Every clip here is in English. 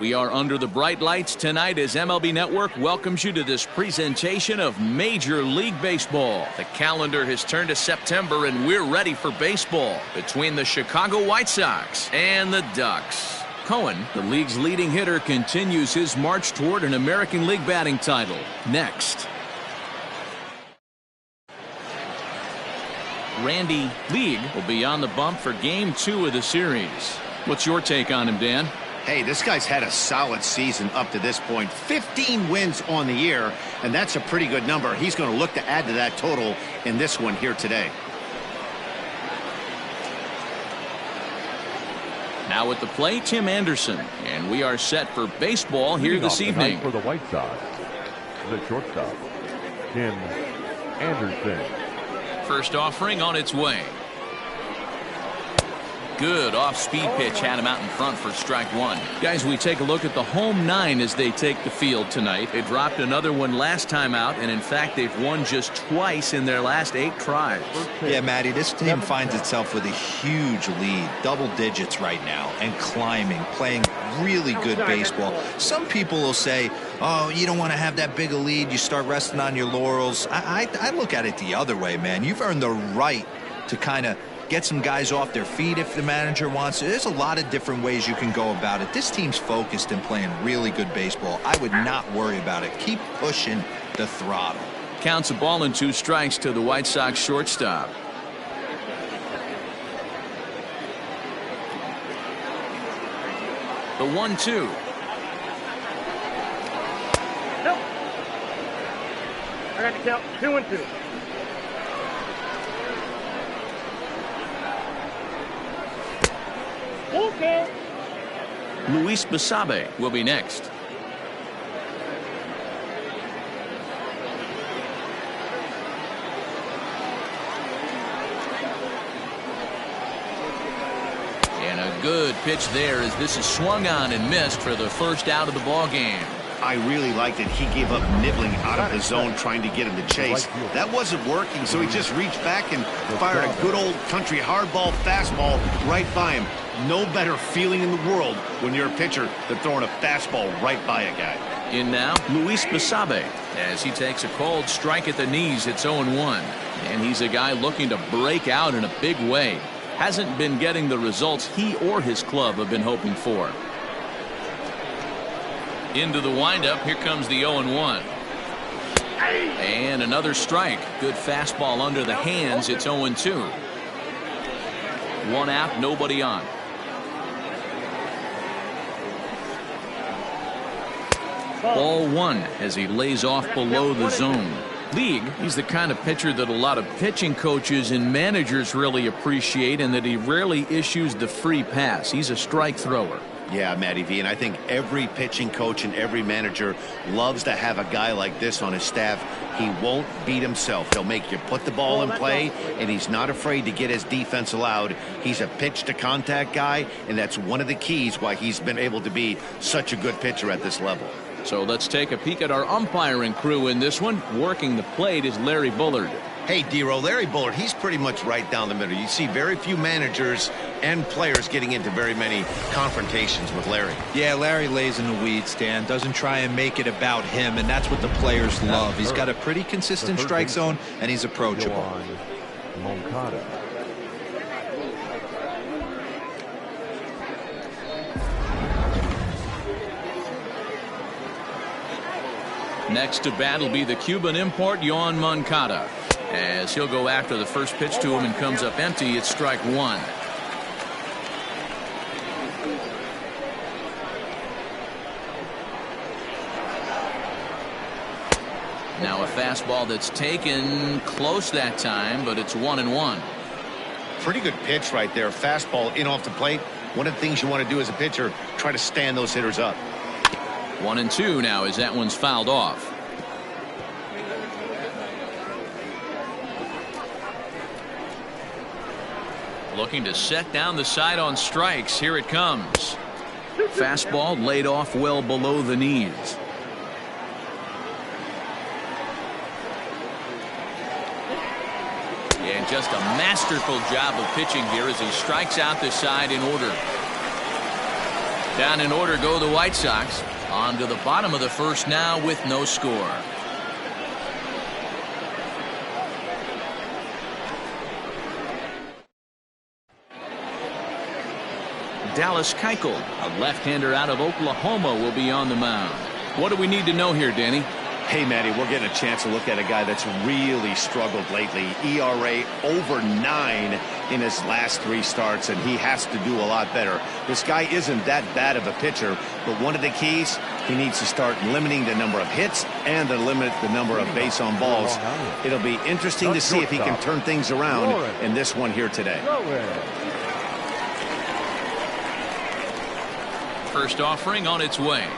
We are under the bright lights tonight as MLB Network welcomes you to this presentation of Major League Baseball. The calendar has turned to September and we're ready for baseball between the Chicago White Sox and the Ducks. Cohen, the league's leading hitter, continues his march toward an American League batting title. Next. Randy League will be on the bump for Game 2 of the series. What's your take on him, Dan? Hey, this guy's had a solid season up to this point. 15 wins on the year, and that's a pretty good number. He's going to look to add to that total in this one here today. Now at the plate, Tim Anderson, and we are set for baseball here this evening. For the White Sox, the shortstop, Tim Anderson. First offering on its way. Good off-speed pitch had him out in front for strike one. Guys, we take a look at the home nine as they take the field tonight. They dropped another one last time out, and in fact, they've won just twice in their last 8 tries. Yeah, Matty, this team finds itself with a huge lead, double digits right now, and climbing, playing really good baseball. Some people will say, oh, you don't want to have that big a lead. You start resting on your laurels. I look at it the other way, man. You've earned the right to kind of get some guys off their feet if the manager wants to. There's a lot of different ways you can go about it. This team's focused and playing really good baseball. I would not worry about it. Keep pushing the throttle. Counts a ball and 2 strikes to the White Sox shortstop. The 1-2. Nope. I got to count 2-2. Okay. Luis Basabe will be next. And a good pitch there as this is swung on and missed for the first out of the ball game. I really liked it. He gave up nibbling out of the zone trying to get him to chase. That wasn't working, so he just reached back and fired a good old country hardball fastball right by him. No better feeling in the world when you're a pitcher than throwing a fastball right by a guy. In now, Luis Basabe, as he takes a cold strike at the knees. It's 0-1. And he's a guy looking to break out in a big way. Hasn't been getting the results he or his club have been hoping for. Into the windup. Here comes the 0-1. And another strike. Good fastball under the hands. It's 0-2. 1 out, nobody on. Ball 1 as he lays off below the zone. League, he's the kind of pitcher that a lot of pitching coaches and managers really appreciate, and that he rarely issues the free pass. He's a strike thrower. Yeah, Matty V, and I think every pitching coach and every manager loves to have a guy like this on his staff. He won't beat himself. He'll make you put the ball in play, and he's not afraid to get his defense allowed. He's a pitch-to-contact guy, and that's one of the keys why he's been able to be such a good pitcher at this level. So let's take a peek at our umpiring crew in this one. Working the plate is Larry Bullard. Hey, D-Row, Larry Bullard, he's pretty much right down the middle. You see very few managers and players getting into very many confrontations with Larry. Yeah, Larry lays in the weeds, Dan. Doesn't try and make it about him, and that's what the players love. He's got a pretty consistent strike zone, and he's approachable. Moncada. Next to bat will be the Cuban import, Yoan Moncada. As he'll go after the first pitch to him and comes up empty, it's strike 1. Now a fastball that's taken close that time, but it's 1-1. Pretty good pitch right there. Fastball in off the plate. One of the things you want to do as a pitcher, try to stand those hitters up. 1-2 now as that one's fouled off. Looking to set down the side on strikes. Here it comes. Fastball laid off well below the knees. And just a masterful job of pitching here as he strikes out the side in order. Down in order go the White Sox. On to the bottom of the first now with no score. Dallas Keuchel, a left-hander out of Oklahoma, will be on the mound. What do we need to know here, Danny? Hey, Matty, we're getting a chance to look at a guy that's really struggled lately. ERA over 9 in his last 3 starts, and he has to do a lot better. This guy isn't that bad of a pitcher, but one of the keys, he needs to start limiting the number of hits and to limit the number of base on balls. It'll be interesting to see if he can turn things around in this one here today. First offering on its way.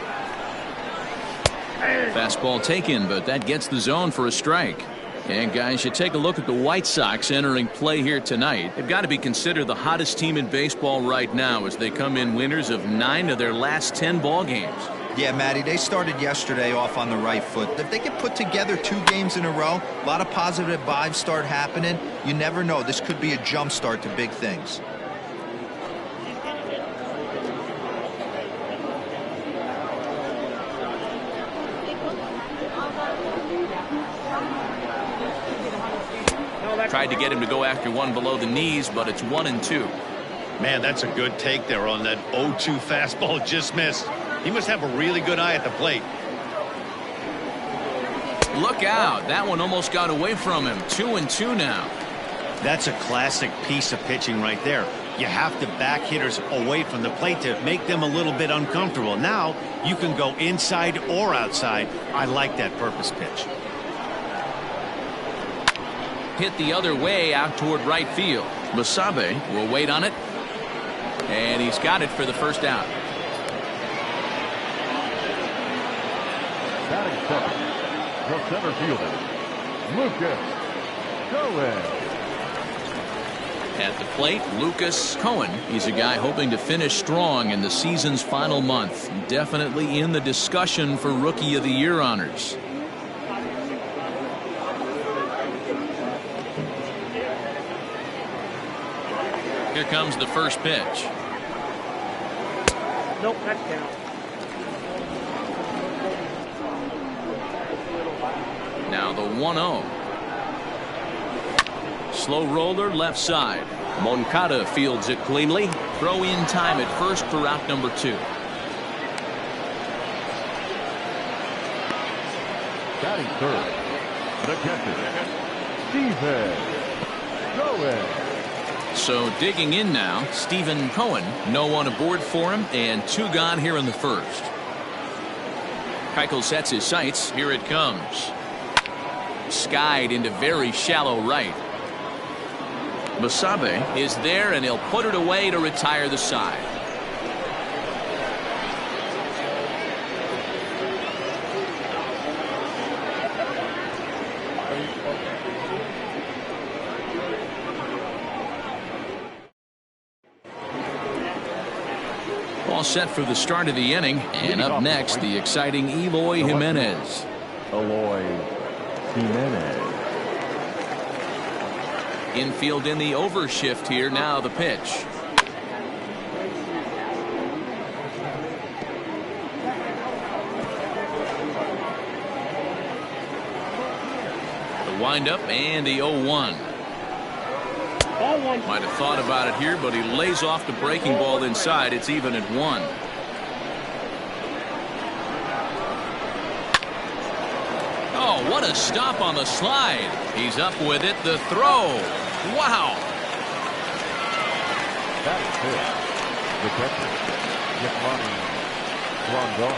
Fastball taken, but that gets the zone for a strike. And guys, you take a look at the White Sox entering play here tonight. They've got to be considered the hottest team in baseball right now as they come in winners of 9 of their last 10 ball games. Yeah, Matty, they started yesterday off on the right foot. If they can put together 2 games in a row, a lot of positive vibes start happening. You never know. This could be a jump start to big things. Tried to get him to go after one below the knees, but it's 1-2. Man, that's a good take there on that 0-2 fastball. Just missed. He must have a really good eye at the plate. Look out. That one almost got away from him. 2-2 now. That's a classic piece of pitching right there. You have to back hitters away from the plate to make them a little bit uncomfortable. Now you can go inside or outside. I like that purpose pitch. Hit the other way out toward right field. Basabe will wait on it. And he's got it for the first out. Batting second, the center fielder, Lucas Cohen. At the plate, Lucas Cohen. He's a guy hoping to finish strong in the season's final month. Definitely in the discussion for Rookie of the Year honors. Here comes the first pitch. Nope, that's down. Now the 1-0. Slow roller left side. Moncada fields it cleanly. Throw in time at first for out number 2. Batting third, the catcher, Stephen Cohen. So digging in now, Stephen Cohen. No one aboard for him, and 2 gone here in the first. Keuchel sets his sights. Here it comes. Skied into very shallow right. Basabe is there, and he'll put it away to retire the side. All set for the start of the inning, and up next, the exciting Eloy Jimenez. Eloy Jimenez. Infield in the overshift here. Now the pitch. The windup and the 0-1. Might have thought about it here, but he lays off the breaking ball inside. It's even at 1. Oh, what a stop on the slide. He's up with it. The throw. Wow. That is good. The catcher, Yasmani Grandal.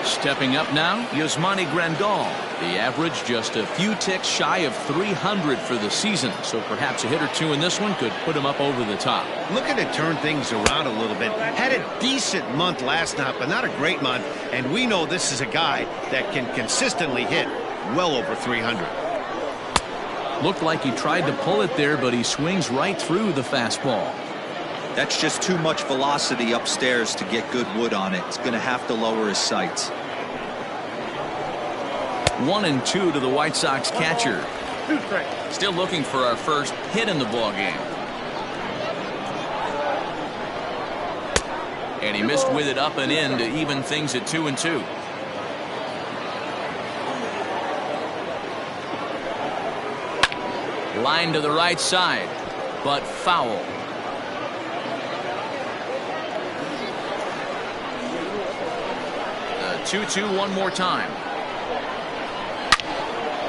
Stepping up now, Yasmani Grandal. The average just a few ticks shy of 300 for the season, so perhaps a hit or 2 in this one could put him up over the top. Looking to turn things around a little bit. Had a decent month last night, but not a great month, and we know this is a guy that can consistently hit well over 300. Looked like he tried to pull it there, but he swings right through the fastball. That's just too much velocity upstairs to get good wood on it. It's going to have to lower his sights. 1-2 to the White Sox catcher. Still looking for our first hit in the ball game. And he missed with it up and in to even things at 2-2. Line to the right side, but foul. The 2-2 one more time.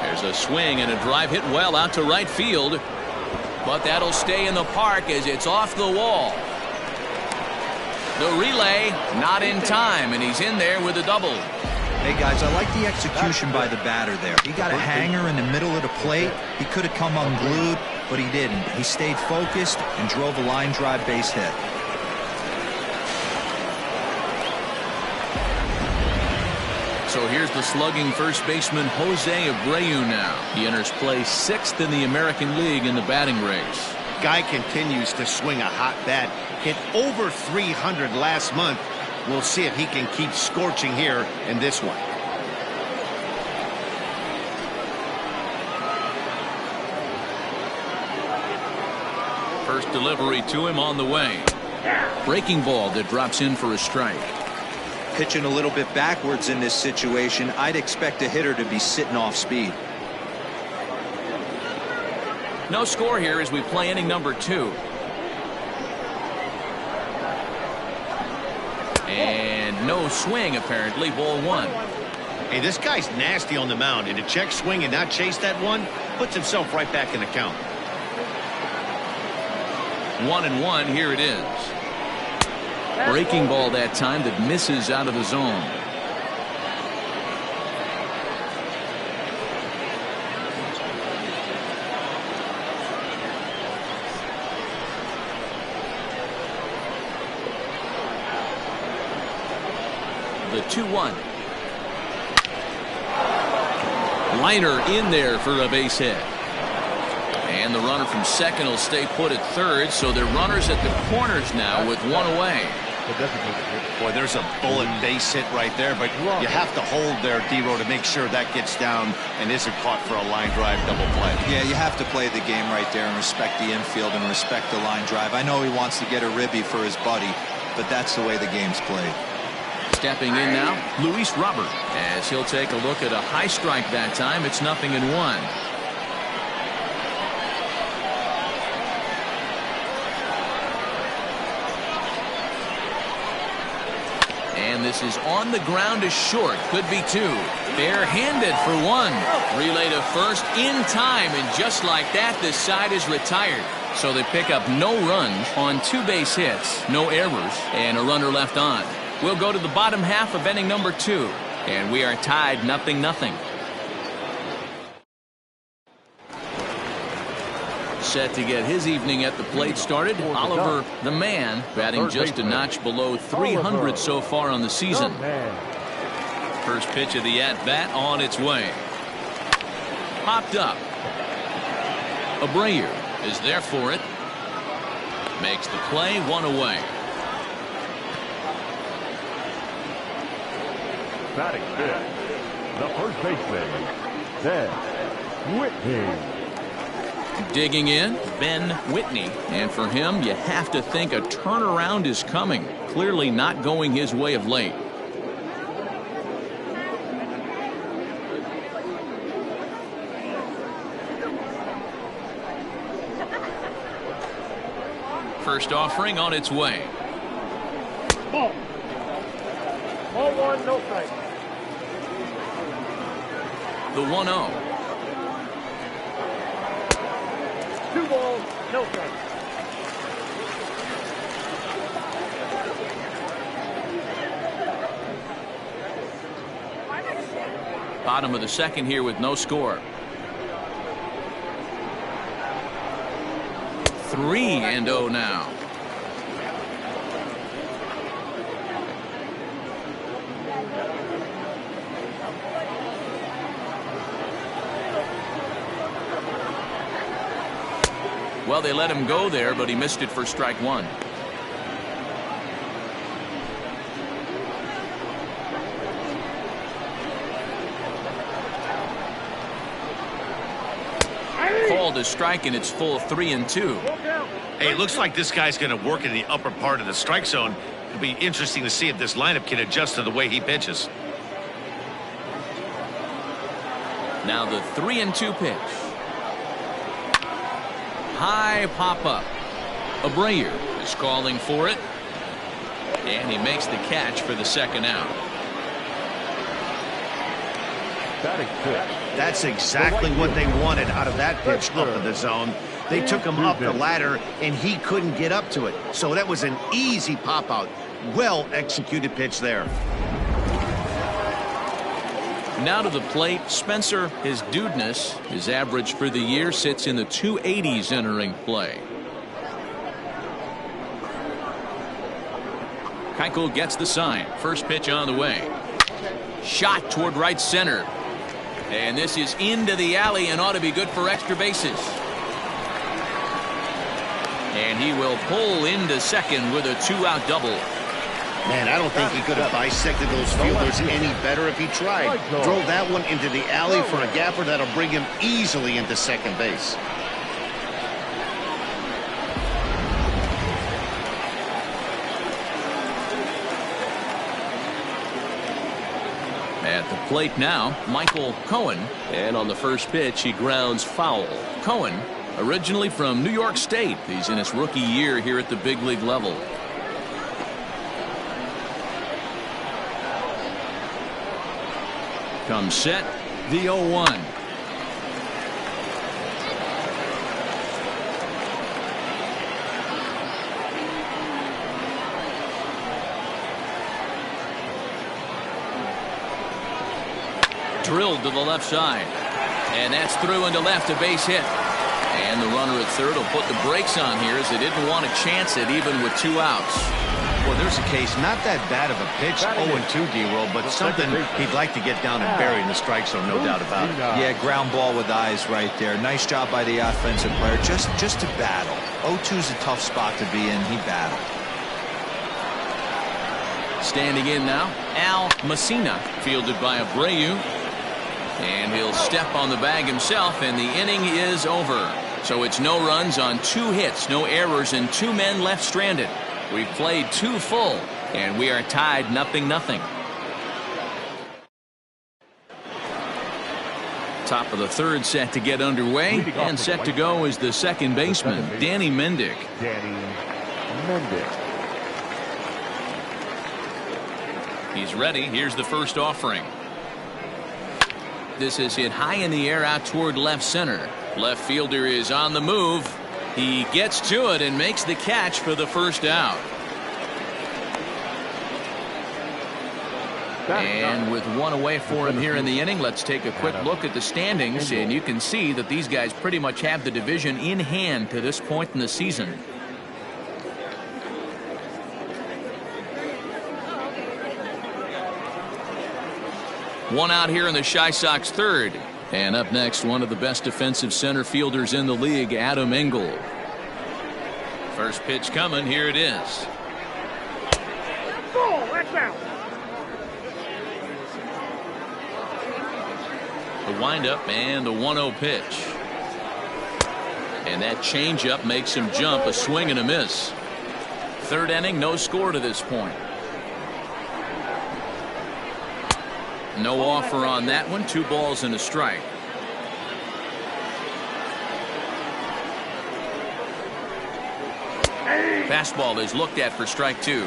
There's a swing and a drive hit well out to right field. But that'll stay in the park as it's off the wall. The relay not in time, and he's in there with a double. Hey guys, I like the execution by the batter there. He got a hanger in the middle of the plate. He could have come unglued, but he didn't. He stayed focused and drove a line drive base hit. So here's the slugging first baseman Jose Abreu now. He enters play 6th in the American League in the batting race. Guy continues to swing a hot bat. Hit over 300 last month. We'll see if he can keep scorching here in this one. First delivery to him on the way. Breaking ball that drops in for a strike. Pitching a little bit backwards in this situation, I'd expect a hitter to be sitting off speed. No score here as we play inning number 2. And no swing apparently, ball 1. Hey, this guy's nasty on the mound, and to check swing and not chase that one puts himself right back in the count. 1-1, here it is. Breaking ball that time that misses out of the zone. The 2-1. Liner in there for a base hit. And the runner from second will stay put at third, so they're runners at the corners now with one away. Boy, there's a bullet base hit right there, but you have to hold there, D-Row, to make sure that gets down and isn't caught for a line drive double play. Yeah, you have to play the game right there and respect the infield and respect the line drive. I know he wants to get a ribby for his buddy, but that's the way the game's played. Stepping in now, Luis Robert, as he'll take a look at a high strike that time. It's 0-1. And this is on the ground to short. Could be 2. Bare-handed for 1. Relay to first in time, and just like that, this side is retired. So they pick up no runs on 2 base hits, no errors, and a runner left on. We'll go to the bottom half of inning number 2, and we are tied 0-0. Set to get his evening at the plate started, Oliver the Man, batting just a notch below 300 so far on the season. First pitch of the at-bat on its way. Popped up. Abreu is there for it. Makes the play, 1 away. Batting fifth, the first baseman, Ben Whitney. Digging in, Ben Whitney. And for him, you have to think a turnaround is coming. Clearly not going his way of late. First offering on its way. Ball. Ball 1, no strike. The 1-0. 2 balls, no strike. Bottom of the second here with no score. 3-0 now. Well, they let him go there, but he missed it for strike 1. Called a strike, and it's full 3-2. Hey, it looks like this guy's going to work in the upper part of the strike zone. It'll be interesting to see if this lineup can adjust to the way he pitches. Now the 3-2 pitch. High pop-up. Abreu is calling for it. And he makes the catch for the second out. That's exactly what they wanted out of that pitch up in the zone. They took him up the ladder, and he couldn't get up to it. So that was an easy pop-out. Well-executed pitch there. Now to the plate, Spencer. His dudeness, his average for the year, sits in the 280s entering play. Keuchel gets the sign. First pitch on the way. Shot toward right center. And this is into the alley and ought to be good for extra bases. And he will pull into second with a 2-out double. Man, I don't think he could have bisected those fielders any better if he tried. Drove that one into the alley for a gapper that'll bring him easily into second base. At the plate now, Michael Cohen. And on the first pitch, he grounds foul. Cohen, originally from New York State. He's in his rookie year here at the big league level. Comes set, the 0-1. Drilled to the left side. And that's through into left, a base hit. And the runner at third will put the brakes on here as they didn't want to chance it even with 2 outs. Well, there's a case, not that bad of a pitch, 0-2 D-roll, but something he'd like to get down and bury in the strike zone, no doubt about it. Yeah, ground ball with eyes right there. Nice job by the offensive player, just to battle. 0-2's a tough spot to be in. He battled. Standing in now, Al Messina, fielded by Abreu. And he'll step on the bag himself, and the inning is over. So it's no runs on 2 hits, no errors, and 2 men left stranded. We've played 2 full, and we are tied 0-0. Top of the third set to get underway, and set to go is the second baseman, Danny Mendick. He's ready. Here's the first offering. This is hit high in the air out toward left center. Left fielder is on the move. He gets to it and makes the catch for the first out. And with 1 away for him here in the inning, let's take a quick look at the standings, and you can see that these guys pretty much have the division in hand to this point in the season. One out here in the Chi Sox third. And up next, one of the best defensive center fielders in the league, Adam Engel. First pitch coming. Here it is. Ball, that's out. The windup and the 1-0 pitch. And that changeup makes him jump. A swing and a miss. Third inning, no score to this point. No offer on that one. 2 balls and a strike. Fastball is looked at for strike 2.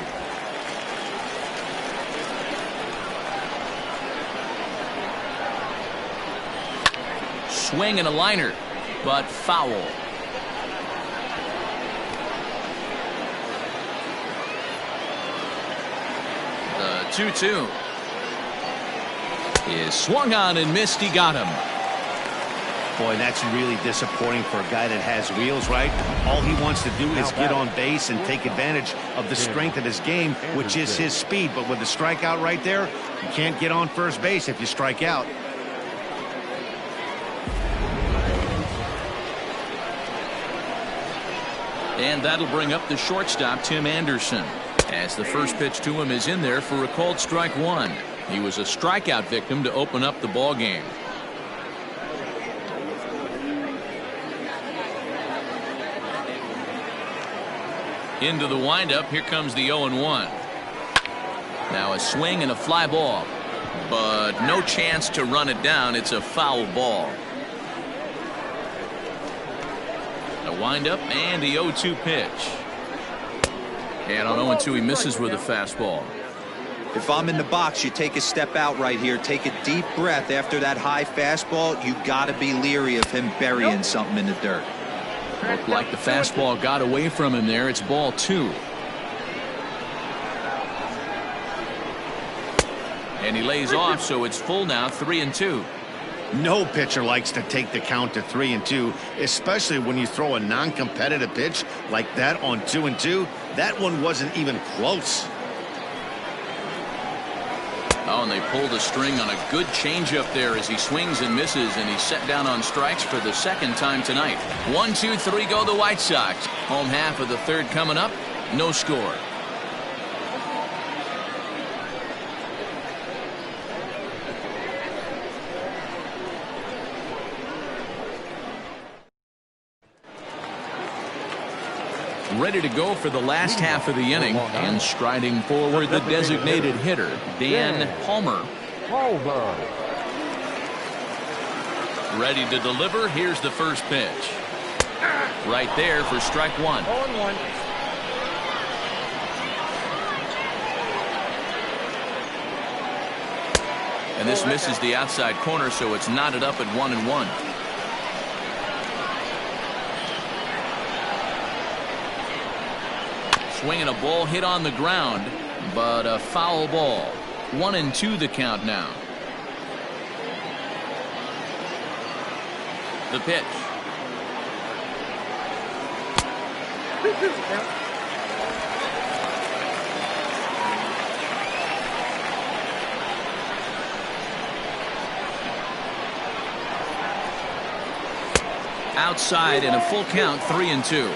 Swing and a liner, but foul. The 2-2 is swung on and missed. He got him. Boy, that's really disappointing for a guy that has wheels, right? All he wants to do is get on base and take advantage of the strength of his game, which is his speed. But with the strikeout right there, you can't get on first base if you strike out. And that'll bring up the shortstop, Tim Anderson, as the first pitch to him is in there for a called strike 1. He was a strikeout victim to open up the ball game. Into the windup. Here comes the 0-1. Now a swing and a fly ball, but no chance to run it down. It's a foul ball. A windup and the 0-2 pitch. And on 0-2 he misses with a fastball. If I'm in the box, you take a step out right here. Take a deep breath after that high fastball. You got to be leery of him burying something in the dirt. Looked like the fastball got away from him there. It's ball 2. And he lays off, so it's full now, 3-2. No pitcher likes to take the count to 3-2, especially when you throw a non-competitive pitch like that on 2-2. That one wasn't even close. Oh, and they pulled a string on a good changeup there as he swings and misses, and he's set down on strikes for the second time tonight. 1, 2, 3 go the White Sox. Home half of the third coming up. No score. Ready to go for the last half of the inning, and striding forward the designated hitter, Dan Palmer. Ready to deliver. Here's the first pitch. Right there for strike 1. 0-1. And this misses the outside corner, so it's knotted up at 1-1. Swinging a ball hit on the ground, but a foul ball. 1-2 the count now. The pitch. Outside in a full count, 3-2.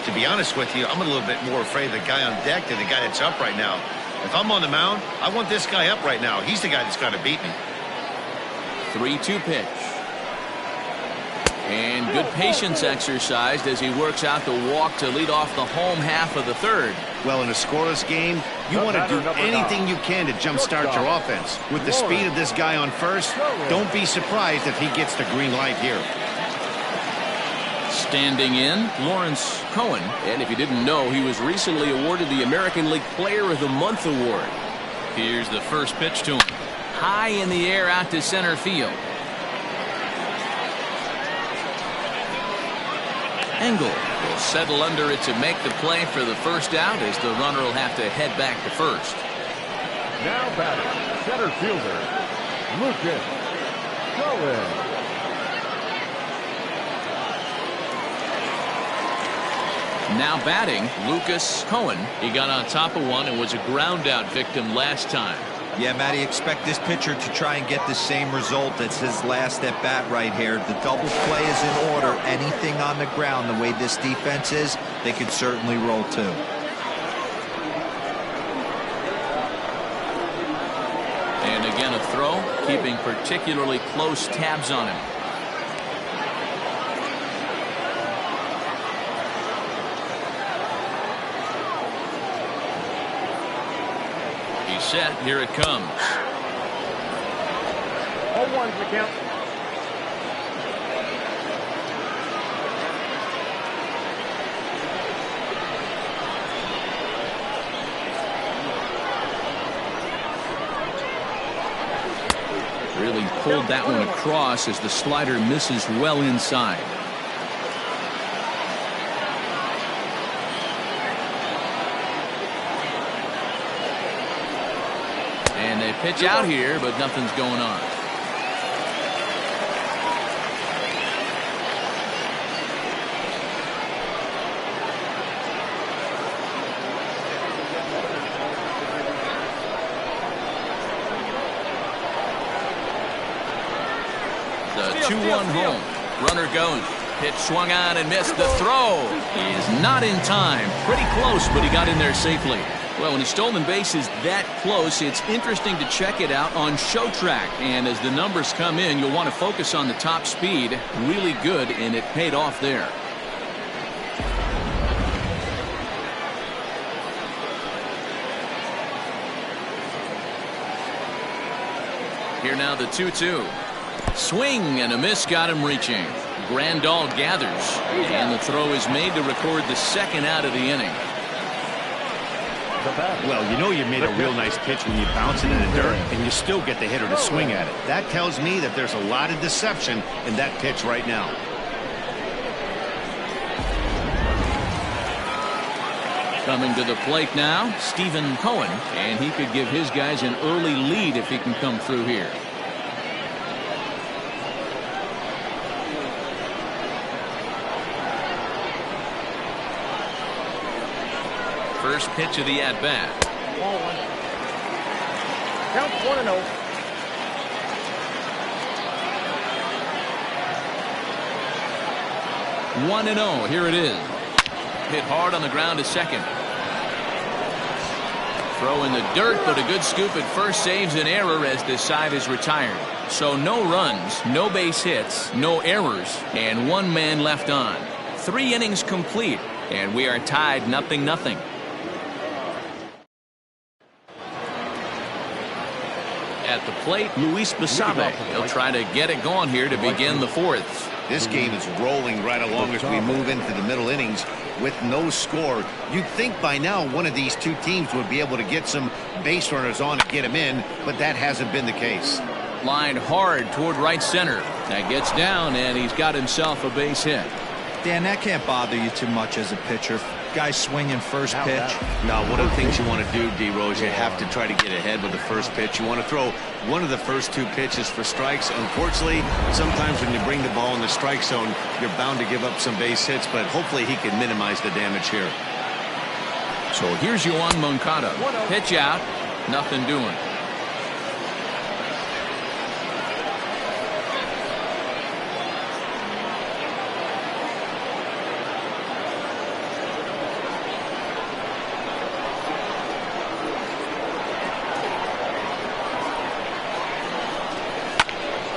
To be honest with you, I'm a little bit more afraid of the guy on deck than the guy that's up right now. If I'm on the mound, I want this guy up right now. He's the guy that's got to beat me. 3-2 pitch. And good patience exercised as he works out the walk to lead off the home half of the third. Well, in a scoreless game, you want to do anything you can to jumpstart your offense. With the speed of this guy on first, don't be surprised if he gets the green light here. Standing in, Lawrence Cohen. And if you didn't know, he was recently awarded the American League Player of the Month award. Here's the first pitch to him. High in the air out to center field. Engel will settle under it to make the play for the first out, as the runner will have to head back to first. Now batting, center fielder, Lucas Cohen. Now batting, Lucas Cohen. He got on top of one and was a ground out victim last time. Yeah, Matty, expect this pitcher to try and get the same result as his last at bat right here. The double play is in order. Anything on the ground, the way this defense is, they could certainly roll too. And again a throw, keeping particularly close tabs on him. Set. Here it comes. 0-1's the count. Really pulled that one across as the slider misses well inside. And they pitch out here, but nothing's going on. The 2-1 home. Runner goes. Pitch swung on and missed. The throw is not in time. Pretty close, but he got in there safely. Well, when a stolen base is that close, it's interesting to check it out on Show Track. And as the numbers come in, you'll want to focus on the top speed. Really good, and it paid off there. Here now the 2-2. Swing and a miss got him reaching. Grandal gathers, and the throw is made to record the second out of the inning. Well, you know you made a real nice pitch when you bounce it in the dirt and you still get the hitter to swing at it. That tells me that there's a lot of deception in that pitch right now. Coming to the plate now, Stephen Cohen, and he could give his guys an early lead if he can come through here. First pitch of the at-bat. Ball one. Count 1-0. 1-0. Here it is. Hit hard on the ground to second. Throw in the dirt, but a good scoop at first saves an error as this side is retired. So no runs, no base hits, no errors, and one man left on. 3 innings complete, and we are tied 0-0. At the plate, Luis Basabe. He'll try to get it going here to begin the 4th. This game is rolling right along as we move into the middle innings with no score. You'd think by now one of these two teams would be able to get some base runners on to get them in, but that hasn't been the case. Lined hard toward right center. That gets down, and he's got himself a base hit. Dan, that can't bother you too much as a pitcher. Guy swinging first pitch. Now, one of the things you want to do, D-Rose, you have to try to get ahead with the first pitch. You want to throw one of the first 2 pitches for strikes. Unfortunately, sometimes when you bring the ball in the strike zone, you're bound to give up some base hits, but hopefully he can minimize the damage here. So here's Yoan Moncada. Pitch out, nothing doing.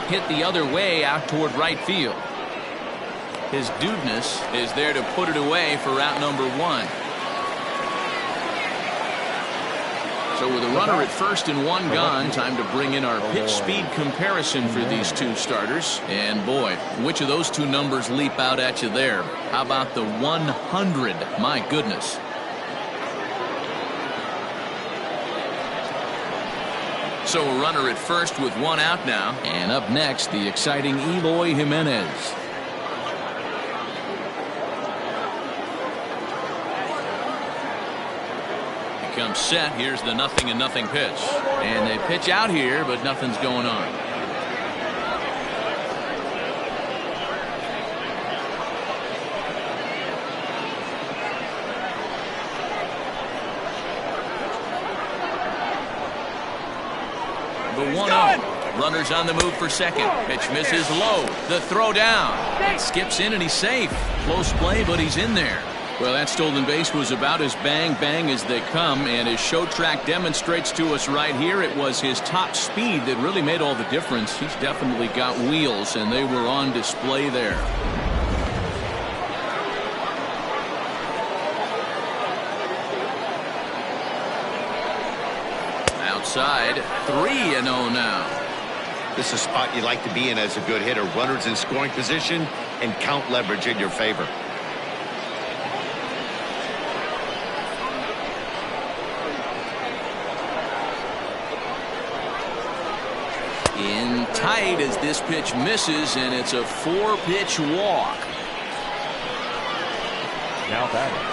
Hit the other way out toward right field. His dudeness is there to put it away for out number 1. So with a runner at first and 1 gone, time to bring in our pitch speed comparison for these 2 starters. And boy, which of those 2 numbers leap out at you there? How about the 100? My goodness. So a runner at first with 1 out now. And up next, the exciting Eloy Jimenez. He comes set. Here's the 0-0 pitch. And they pitch out here, but nothing's going on. The 1-0. Runners on the move for second. Pitch misses low. The throw down. It skips in and he's safe. Close play, but he's in there. Well, that stolen base was about as bang as they come, and his show track demonstrates to us right here it was his top speed that really made all the difference. He's definitely got wheels, and they were on display there. Outside, 3-0 now. This is a spot you like to be in as a good hitter. Runners in scoring position and count leverage in your favor. In tight as this pitch misses, and it's a 4-pitch walk. Now batting,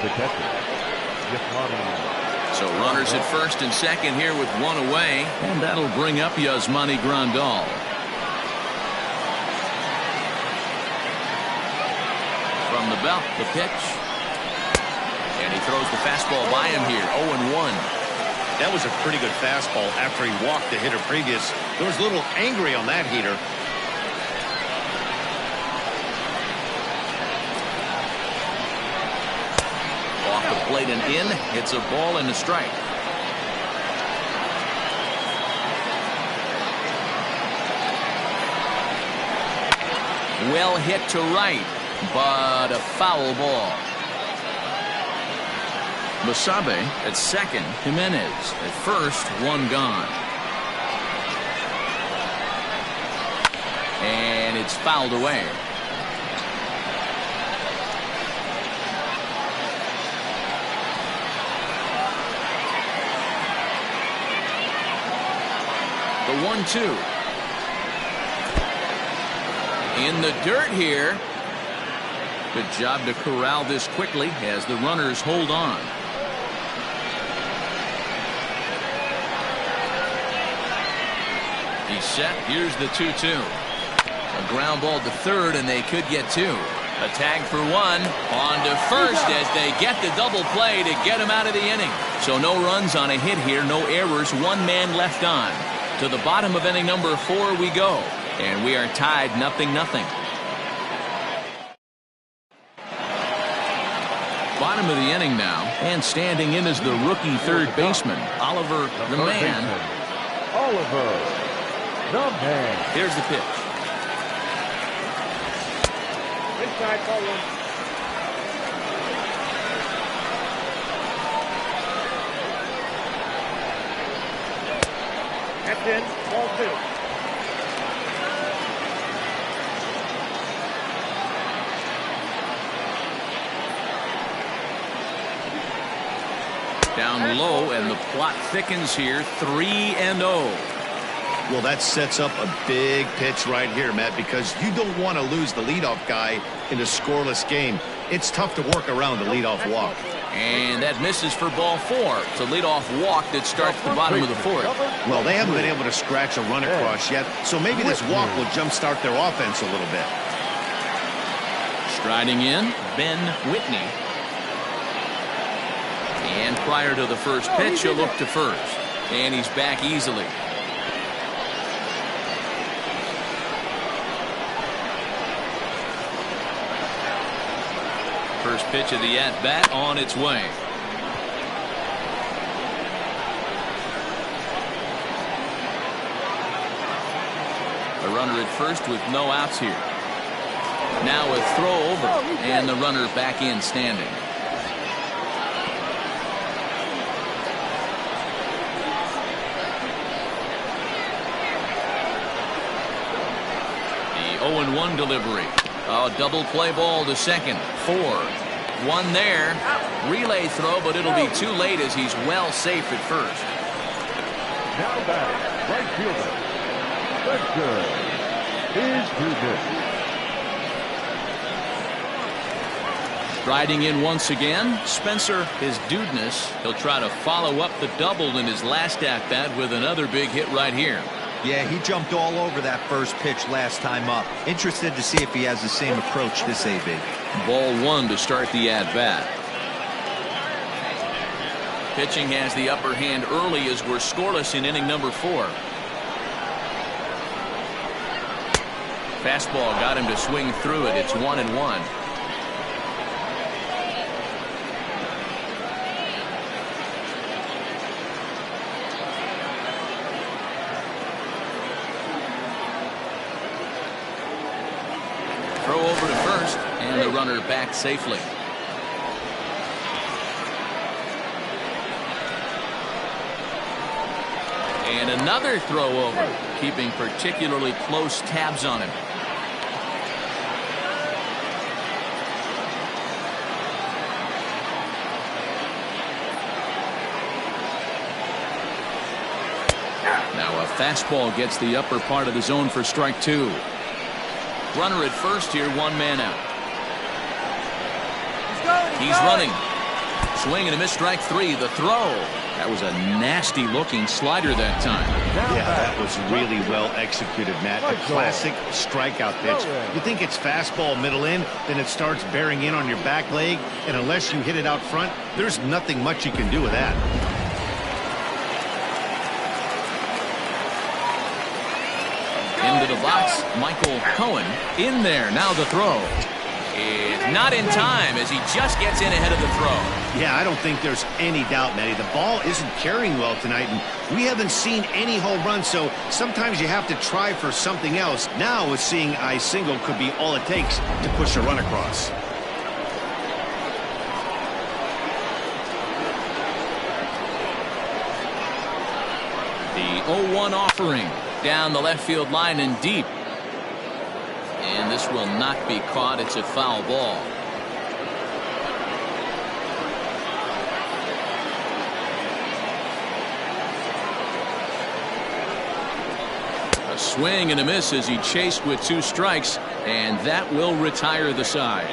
the catcher, Yasmani. So runners at first and second here with 1 away, and that'll bring up Yasmani Grandal. From the belt, the pitch. And he throws the fastball by him here, 0-1. That was a pretty good fastball after he walked the hitter previous. There was a little angry on that heater. Off the plate and in. It's a ball and a strike. Well hit to right, but a foul ball. Basabe at second. Jimenez at first, 1 gone. It's fouled away. The 1-2. In the dirt here. Good job to corral this quickly as the runners hold on. He's set. Here's the 2-2. A ground ball to third, and they could get two. A tag for one. On to first as they get the double play to get him out of the inning. So no runs on a hit here, no errors, one man left on. To the bottom of inning number 4 we go, and we are tied 0-0. Bottom of the inning now, and standing in is the rookie third baseman, Oliver the Man. Oliver the Man. Here's the pitch. Inside, ball 1. That's in, ball 2. Down low, and the plot thickens here. 3-0. Well, that sets up a big pitch right here, Matt, because you don't want to lose the leadoff guy in a scoreless game. It's tough to work around the leadoff walk. And that misses for ball 4. It's a leadoff walk that starts the bottom of the 4th. Well, they haven't been able to scratch a run across yet, so maybe this walk will jumpstart their offense a little bit. Striding in, Ben Whitney. And prior to the first pitch, he'll look to first. And he's back easily. First pitch of the at-bat on its way. A runner at first with no outs here. Now a throw over, and the runner back in standing. The 0-1 delivery. A double play ball to second. 4. 1 there. Relay throw, but it'll be too late as he's well safe at first. Now batting, right fielder. Spencer is Dudas. Striding in once again, Spencer is Dudas. He'll try to follow up the double in his last at-bat with another big hit right here. Yeah, he jumped all over that first pitch last time up. Interested to see if he has the same approach this AB. Ball 1 to start the at-bat. Pitching has the upper hand early as we're scoreless in inning number 4. Fastball got him to swing through it. It's 1-1. Throw over to first, and the runner back safely. And another throw over, keeping particularly close tabs on him. Now a fastball gets the upper part of the zone for strike 2. Runner at first here, 1 man out. He's running. Swing and a miss, strike 3. The throw. That was a nasty looking slider that time. Yeah, that was really well executed, Matt. A classic strikeout pitch. You think it's fastball middle in, then it starts bearing in on your back leg, and unless you hit it out front, there's nothing much you can do with that. Into the box, Michael Cohen in there. Now the throw. It's not in time as he just gets in ahead of the throw. Yeah, I don't think there's any doubt, Matty. The ball isn't carrying well tonight, and we haven't seen any home runs, so sometimes you have to try for something else. Now, with seeing I single could be all it takes to push a run across. The 0-1 offering down the left field line and deep. this will not be caught. It's a foul ball. A swing and a miss as he chased with 2 strikes, and that will retire the side.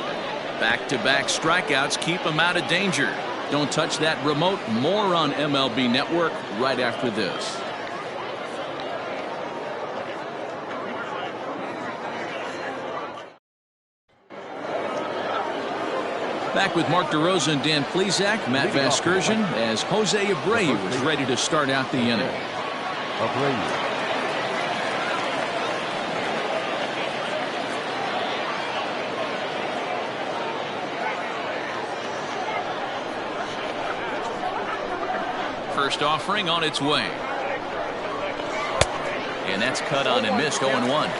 Back-to-back strikeouts keep him out of danger. Don't touch that remote. More on MLB Network right after this. Back with Mark DeRosa and Dan Plesac, Matt Vasgersian, as Jose Abreu was ready to start out the inning. Abreu. First offering on its way. And that's cut on and missed. 0-1.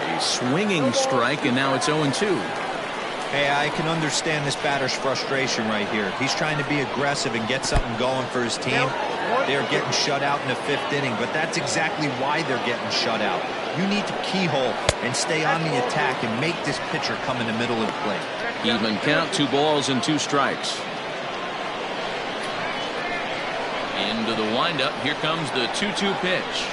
A swinging strike, and now it's 0-2. Hey, I can understand this batter's frustration right here. He's trying to be aggressive and get something going for his team. They're getting shut out in the 5th inning, but that's exactly why they're getting shut out. You need to keyhole and stay on the attack and make this pitcher come in the middle of the plate. Even count, 2 balls and 2 strikes. Into the windup. Here comes the 2-2 pitch.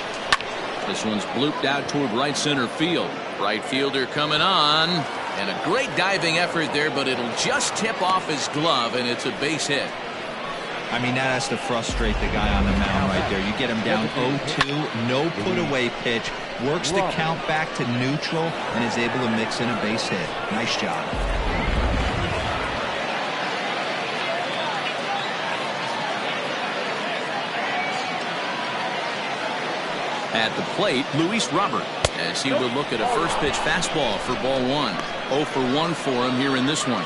This one's blooped out toward right center field. Right fielder coming on. And a great diving effort there, but it'll just tip off his glove, and it's a base hit. I mean, that has to frustrate the guy on the mound right there. You get him down 0-2, no put-away pitch, works the count back to neutral, and is able to mix in a base hit. Nice job. At the plate, Luis Robert, as he will look at a first pitch fastball for ball 1. 0 for 1 for him here in this one.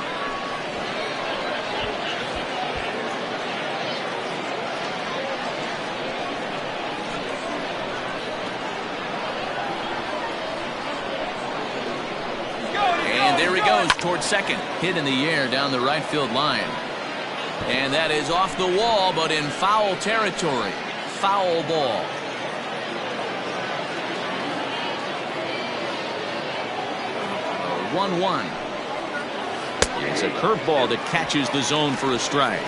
And there he goes towards second. Hit in the air down the right field line. And that is off the wall, but in foul territory. Foul ball. A 1-1. It's a curveball that catches the zone for a strike.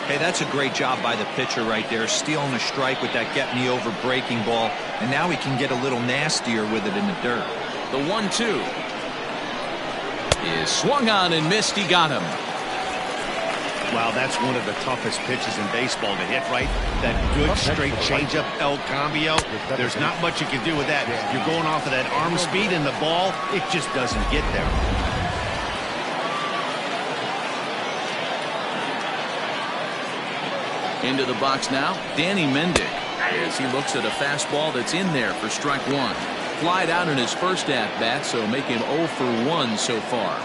Hey, that's a great job by the pitcher right there, stealing a strike with that get-me-over breaking ball, and now he can get a little nastier with it in the dirt. The 1-2 is swung on and missed. He got him. Wow, that's one of the toughest pitches in baseball to hit, right? That good straight changeup, El Cambio. There's not much you can do with that. You're going off of that arm speed, and the ball, it just doesn't get there. Into the box now, Danny Mendick, as he looks at a fastball that's in there for strike 1. Flied out in his first at-bat, so make him 0 for 1 so far.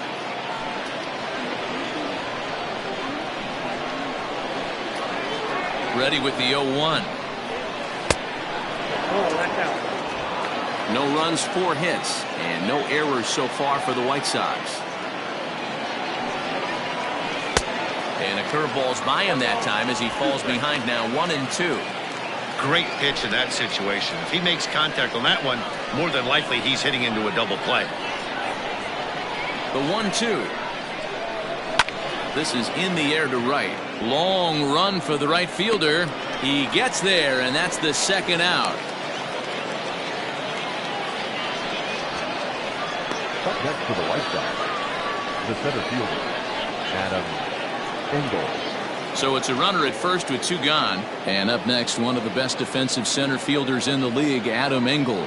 Ready with the 0-1. No runs, 4 hits, and no errors so far for the White Sox. And a curveball's by him that time as he falls behind now 1-2. Great pitch in that situation. If he makes contact on that one, more than likely he's hitting into a double play. The 1-2. This is in the air to right. Long run for the right fielder. He gets there, and that's the second out. Up next for the White Sox, the center fielder, Adam Engel. So it's a runner at first with 2 gone. And up next, one of the best defensive center fielders in the league, Adam Engel.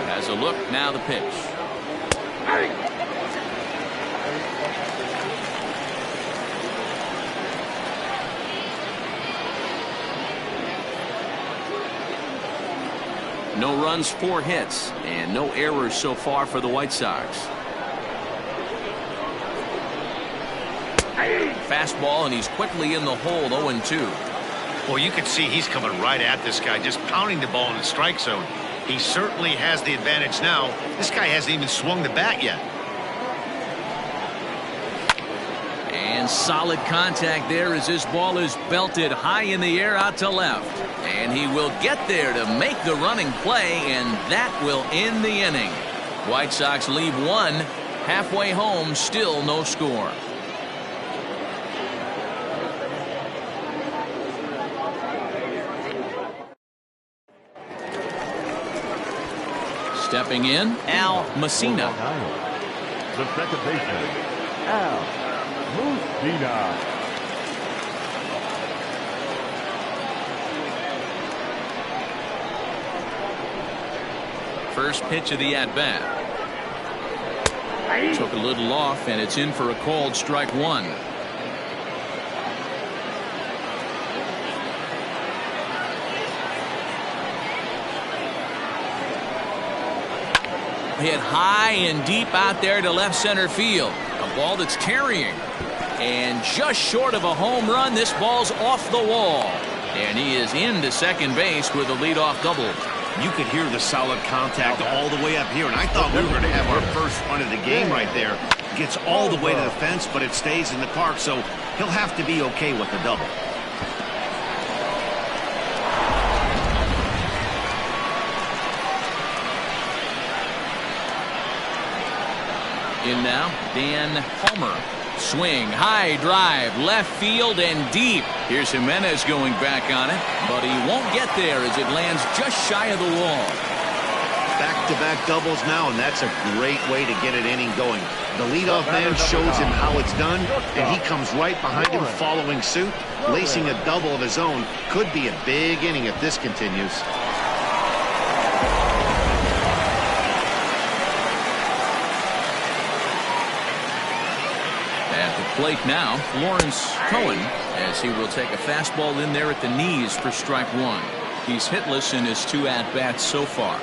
Has a look, now the pitch. No runs, 4 hits, and no errors so far for the White Sox. Fastball, and he's quickly in the hole. 0-2. Well, you can see he's coming right at this guy, just pounding the ball in the strike zone. He certainly has the advantage now. This guy hasn't even swung the bat yet. And solid contact there as this ball is belted high in the air out to left. And he will get there to make the running play, and that will end the inning. White Sox leave one. Halfway home, still no score. Stepping in, Al Messina. The second baseman, Al Messina. First pitch of the at-bat. Took a little off, and it's in for a called strike one. Hit high and deep out there to left center field. A ball that's carrying. And just short of a home run, this ball's off the wall. And he is into second base with a leadoff double. You could hear the solid contact all the way up here, and I thought we were going to have our first run of the game right there. Gets all the way to the fence, but it stays in the park, so he'll have to be okay with the double. In now, Dan Palmer. Swing, high drive, left field and deep. Here's Jimenez going back on it, but he won't get there as it lands just shy of the wall. Back-to-back doubles now, and that's a great way to get an inning going. The leadoff man shows him how it's done, and he comes right behind him following suit. Lacing a double of his own could be a big inning if this continues. Plate now, Lawrence Cohen, as he will take a fastball in there at the knees for strike one. He's hitless in his two at-bats so far.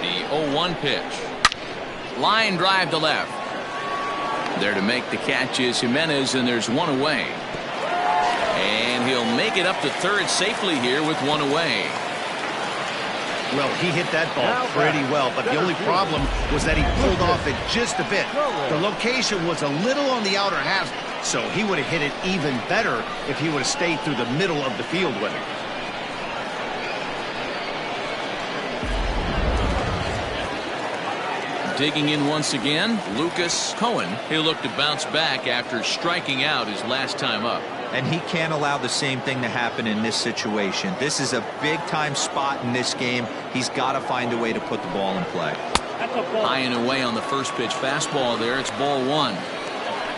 The 0-1 pitch. Line drive to left. There to make the catch is Jimenez, and there's one away. And he'll make it up to third safely here with one away. Well, he hit that ball pretty well, but the only problem was that he pulled off it just a bit. The location was a little on the outer half, so he would have hit it even better if he would have stayed through the middle of the field with it. Digging in once again, Lucas Cohen. He'll look to bounce back after striking out his last time up. And he can't allow the same thing to happen in this situation. This is a big-time spot in this game. He's got to find a way to put the ball in play. High and away on the first pitch fastball there. It's ball one.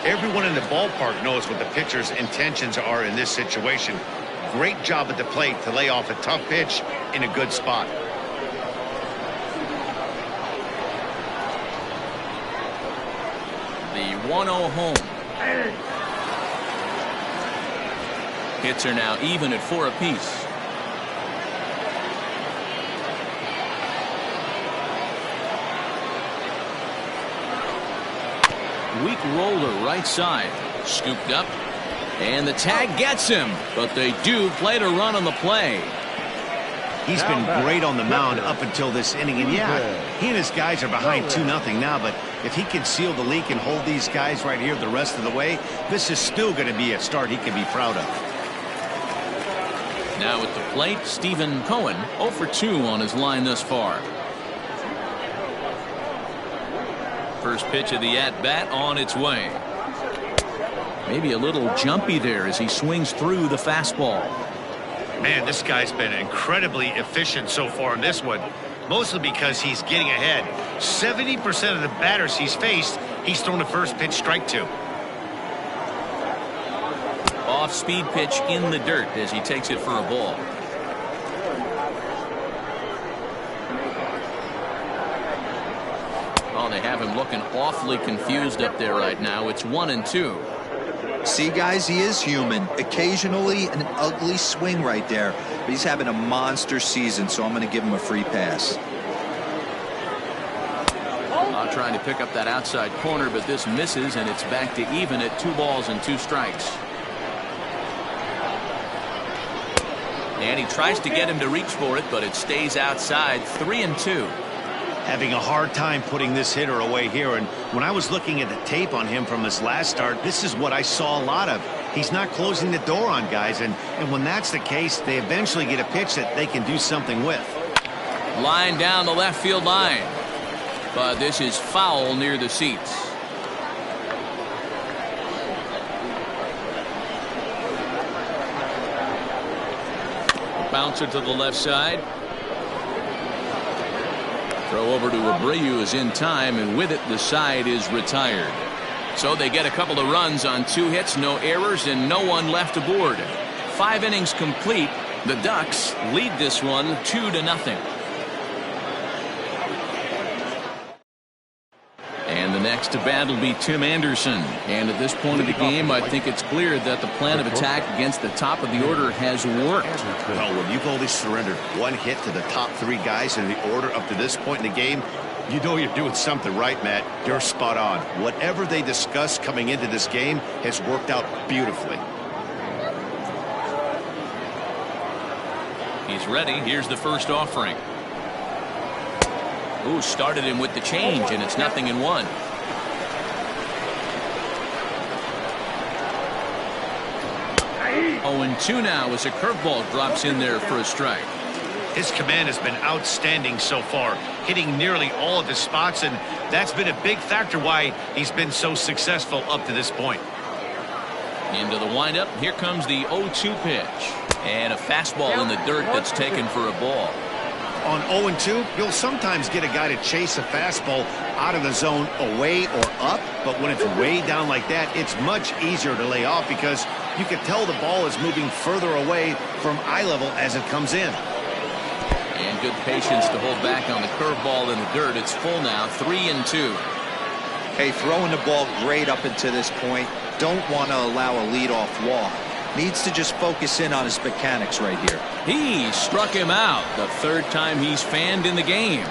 Everyone in the ballpark knows what the pitcher's intentions are in this situation. Great job at the plate to lay off a tough pitch in a good spot. The 1-0 home. Hits are now even at 4 apiece. Weak roller right side. Scooped up. And the tag gets him. But they do play to run on the play. He's been great on the mound up until this inning. And yeah, he and his guys are behind 2-0 now. But if he can seal the leak and hold these guys right here the rest of the way, this is still going to be a start he can be proud of. Now at the plate, Stephen Cohen, 0 for 2 on his line thus far. First pitch of the at-bat on its way. Maybe a little jumpy there as he swings through the fastball. Man, this guy's been incredibly efficient so far in this one, mostly because he's getting ahead. 70% of the batters he's faced, he's thrown the first pitch strike to. Off-speed pitch in the dirt as he takes it for a ball. Oh, they have him looking awfully confused up there right now. It's 1-2. See, guys, he is human. Occasionally an ugly swing right there, but he's having a monster season, so I'm going to give him a free pass. Trying to pick up that outside corner, but this misses, and it's back to even at 2 balls and 2 strikes. And he tries to get him to reach for it, but it stays outside. 3-2. Having a hard time putting this hitter away here. And when I was looking at the tape on him from his last start, this is what I saw a lot of. He's not closing the door on guys. And when that's the case, they eventually get a pitch that they can do something with. Line down the left field line. But this is foul near the seats. Bouncer to the left side. Throw over to Abreu is in time, and with it the side is retired. So they get a couple of runs on 2 hits, no errors, and no one left aboard. 5 innings complete. The Ducks lead this one 2-0. And the next to bat will be Tim Anderson. And at this point of the game, I think it's clear that the plan of attack against the top of the order has worked. Well, when you've only surrendered 1 hit to the top 3 guys in the order up to this point in the game, you know you're doing something right, Matt. You're spot on. Whatever they discussed coming into this game has worked out beautifully. He's ready. Here's the first offering. Ooh, started him with the change, and it's 0-1. Oh, and 2 now as a curveball drops in there for a strike. His command has been outstanding so far, hitting nearly all of his spots, and that's been a big factor why he's been so successful up to this point. Into the windup. Here comes the 0-2 pitch. And a fastball in the dirt that's taken for a ball. On 0-2, you'll sometimes get a guy to chase a fastball out of the zone away or up, but when it's way down like that, it's much easier to lay off because you can tell the ball is moving further away from eye level as it comes in. And good patience to hold back on the curveball in the dirt. It's full now, 3-2. Hey, throwing the ball great up until this point. Don't want to allow a leadoff walk. Needs to just focus in on his mechanics right here. He struck him out the 3rd time he's fanned in the game.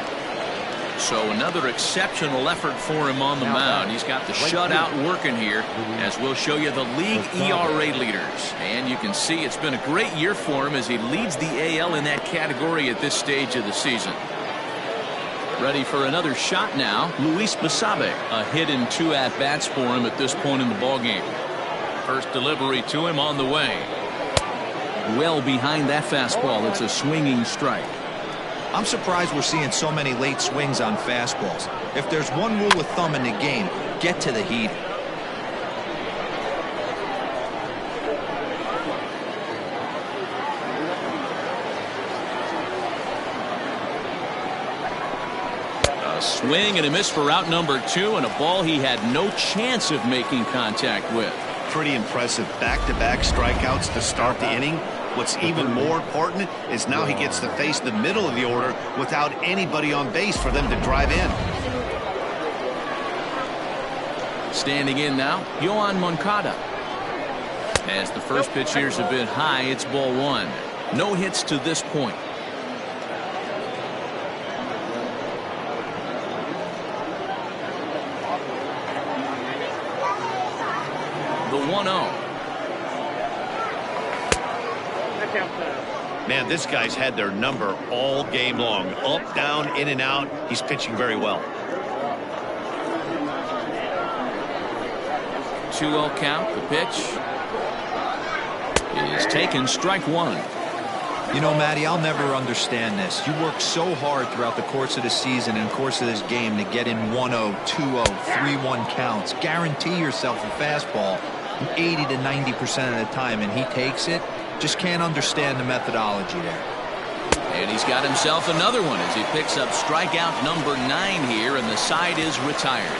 So another exceptional effort for him on the mound. He's got the shutout working here, as we'll show you the league ERA leaders. And you can see it's been a great year for him as he leads the AL in that category at this stage of the season. Ready for another shot now. Luis Basabe. A hit in 2 at-bats for him at this point in the ballgame. First delivery to him on the way. Well behind that fastball. It's a swinging strike. I'm surprised we're seeing so many late swings on fastballs. If there's one rule of thumb in the game, get to the heat. A swing and a miss for out number 2, and a ball he had no chance of making contact with. Pretty impressive back-to-back strikeouts to start the inning. What's even more important is now he gets to face the middle of the order without anybody on base for them to drive in. Standing in now, Yohan Moncada. As the first pitch here's a bit high, it's ball 1. No hits to this point. The 1-0. Man, this guy's had their number all game long. Up, down, in and out. He's pitching very well. 2-0 count. The pitch is taken. Strike 1. You know, Matty, I'll never understand this. You work so hard throughout the course of the season and course of this game to get in 1-0, 2-0, 3-1 counts. Guarantee yourself a fastball 80 to 90% of the time, and he takes it. Just can't understand the methodology there. And he's got himself another one as he picks up strikeout number 9 here, and the side is retired.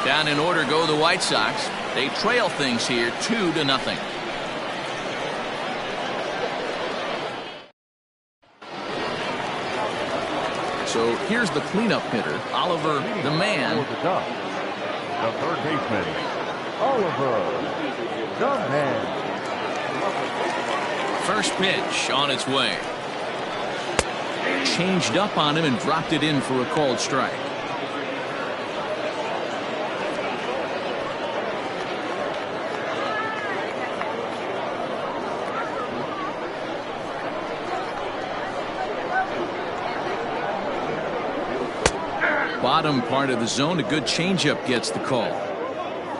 Down in order go the White Sox. They trail things here 2-0. So here's the cleanup hitter, Oliver the Man. The third baseman, Oliver the Man. First pitch on its way. Changed up on him and dropped it in for a called strike. Bottom part of the zone, a good changeup gets the call.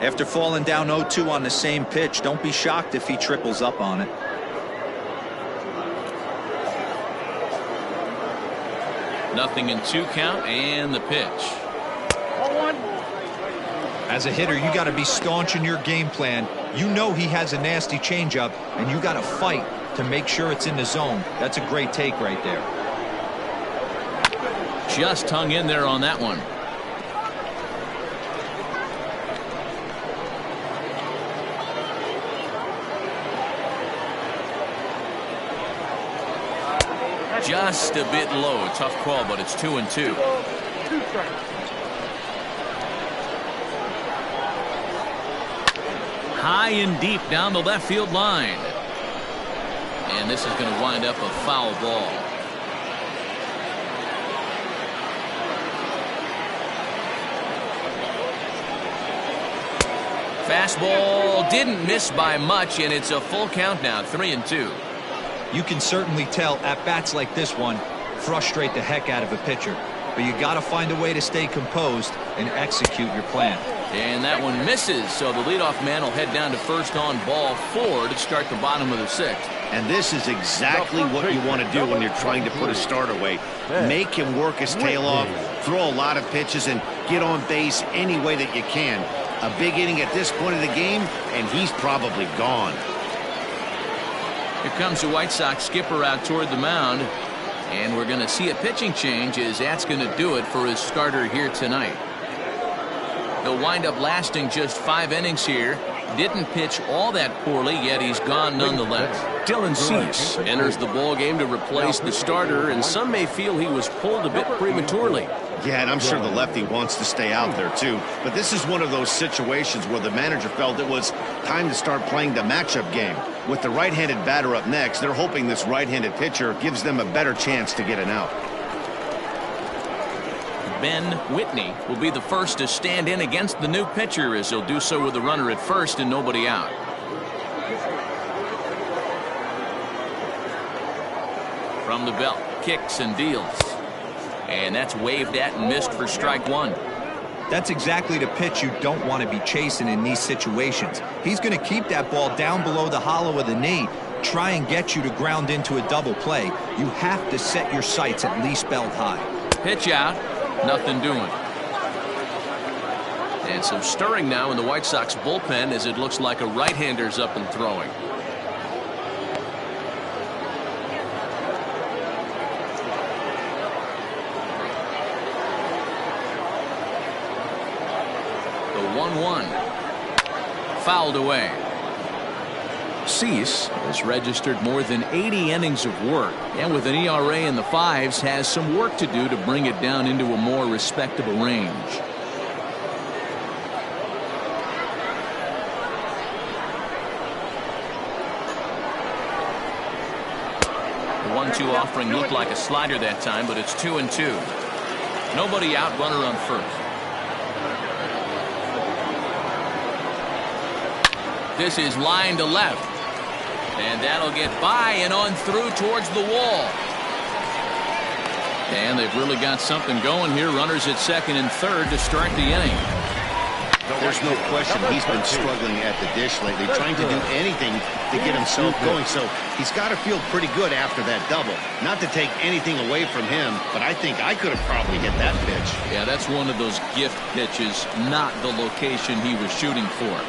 After falling down 0-2 on the same pitch, don't be shocked if he triples up on it. Nothing in 2 count, and the pitch. As a hitter, you got to be staunch in your game plan. You know he has a nasty changeup, and you got to fight to make sure it's in the zone. That's a great take right there. Just hung in there on that one. Just a bit low. Tough call, but it's 2-2. High and deep down the left field line. And this is going to wind up a foul ball. Fastball didn't miss by much, and it's a full count now, 3-2. You can certainly tell at bats like this one frustrate the heck out of a pitcher, but you got to find a way to stay composed and execute your plan. And that one misses, so the leadoff man will head down to first on ball 4 to start the bottom of the 6th. And this is exactly what you want to do when you're trying to put a starter away. Make him work his tail off, throw a lot of pitches, and get on base any way that you can. A big inning at this point of the game, and he's probably gone. Here comes the White Sox skipper out toward the mound, and we're going to see a pitching change as that's going to do it for his starter here tonight. He'll wind up lasting just 5 innings here. Didn't pitch all that poorly, yet he's gone nonetheless. Dylan Cease enters the ball game to replace the starter, and some may feel he was pulled a bit prematurely. Yeah, and I'm sure the lefty wants to stay out there too. But this is one of those situations where the manager felt it was time to start playing the matchup game. With the right-handed batter up next, they're hoping this right-handed pitcher gives them a better chance to get an out. Ben Whitney will be the first to stand in against the new pitcher, as he'll do so with a runner at first and nobody out. From the belt, kicks and deals. And that's waved at and missed for strike 1. That's exactly the pitch you don't want to be chasing in these situations. He's going to keep that ball down below the hollow of the knee, try and get you to ground into a double play. You have to set your sights at least belt high. Pitch out, nothing doing. And some stirring now in the White Sox bullpen as it looks like a right-hander's up and throwing. The 1-1. Fouled away. Cease has registered more than 80 innings of work, and with an ERA in the 5s has some work to do to bring it down into a more respectable range. The 1-2 offering looked like a slider that time, but it's 2-2. Nobody out, runner on first. This is line to left. And that'll get by and on through towards the wall. And they've really got something going here. Runners at second and third to start the inning. There's no question he's been struggling at the dish lately, trying to do anything to get himself going. So he's got to feel pretty good after that double. Not to take anything away from him, but I think I could have probably hit that pitch. Yeah, that's one of those gift pitches, not the location he was shooting for.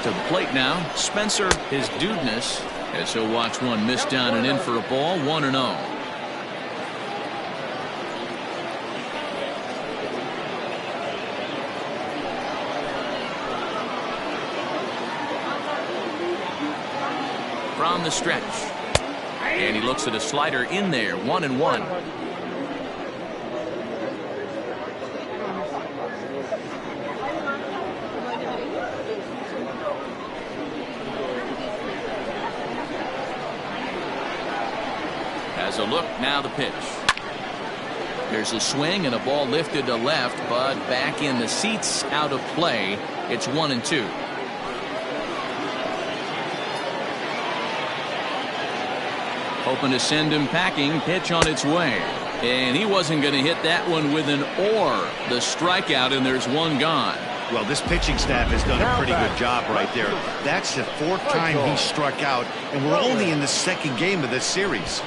To the plate now, Spencer, his dudeness, as he'll watch one miss down and in for a ball, 1-0. From the stretch, and he looks at a slider in there, 1-1. As a look, now the pitch. There's a swing and a ball lifted to left, but back in the seats, out of play. It's 1-2. Hoping to send him packing. Pitch on its way. And he wasn't going to hit that one with an or. The strikeout, and there's one gone. Well, this pitching staff has done a pretty good job right there. That's the 4th time he struck out, and we're only in the 2nd game of this series.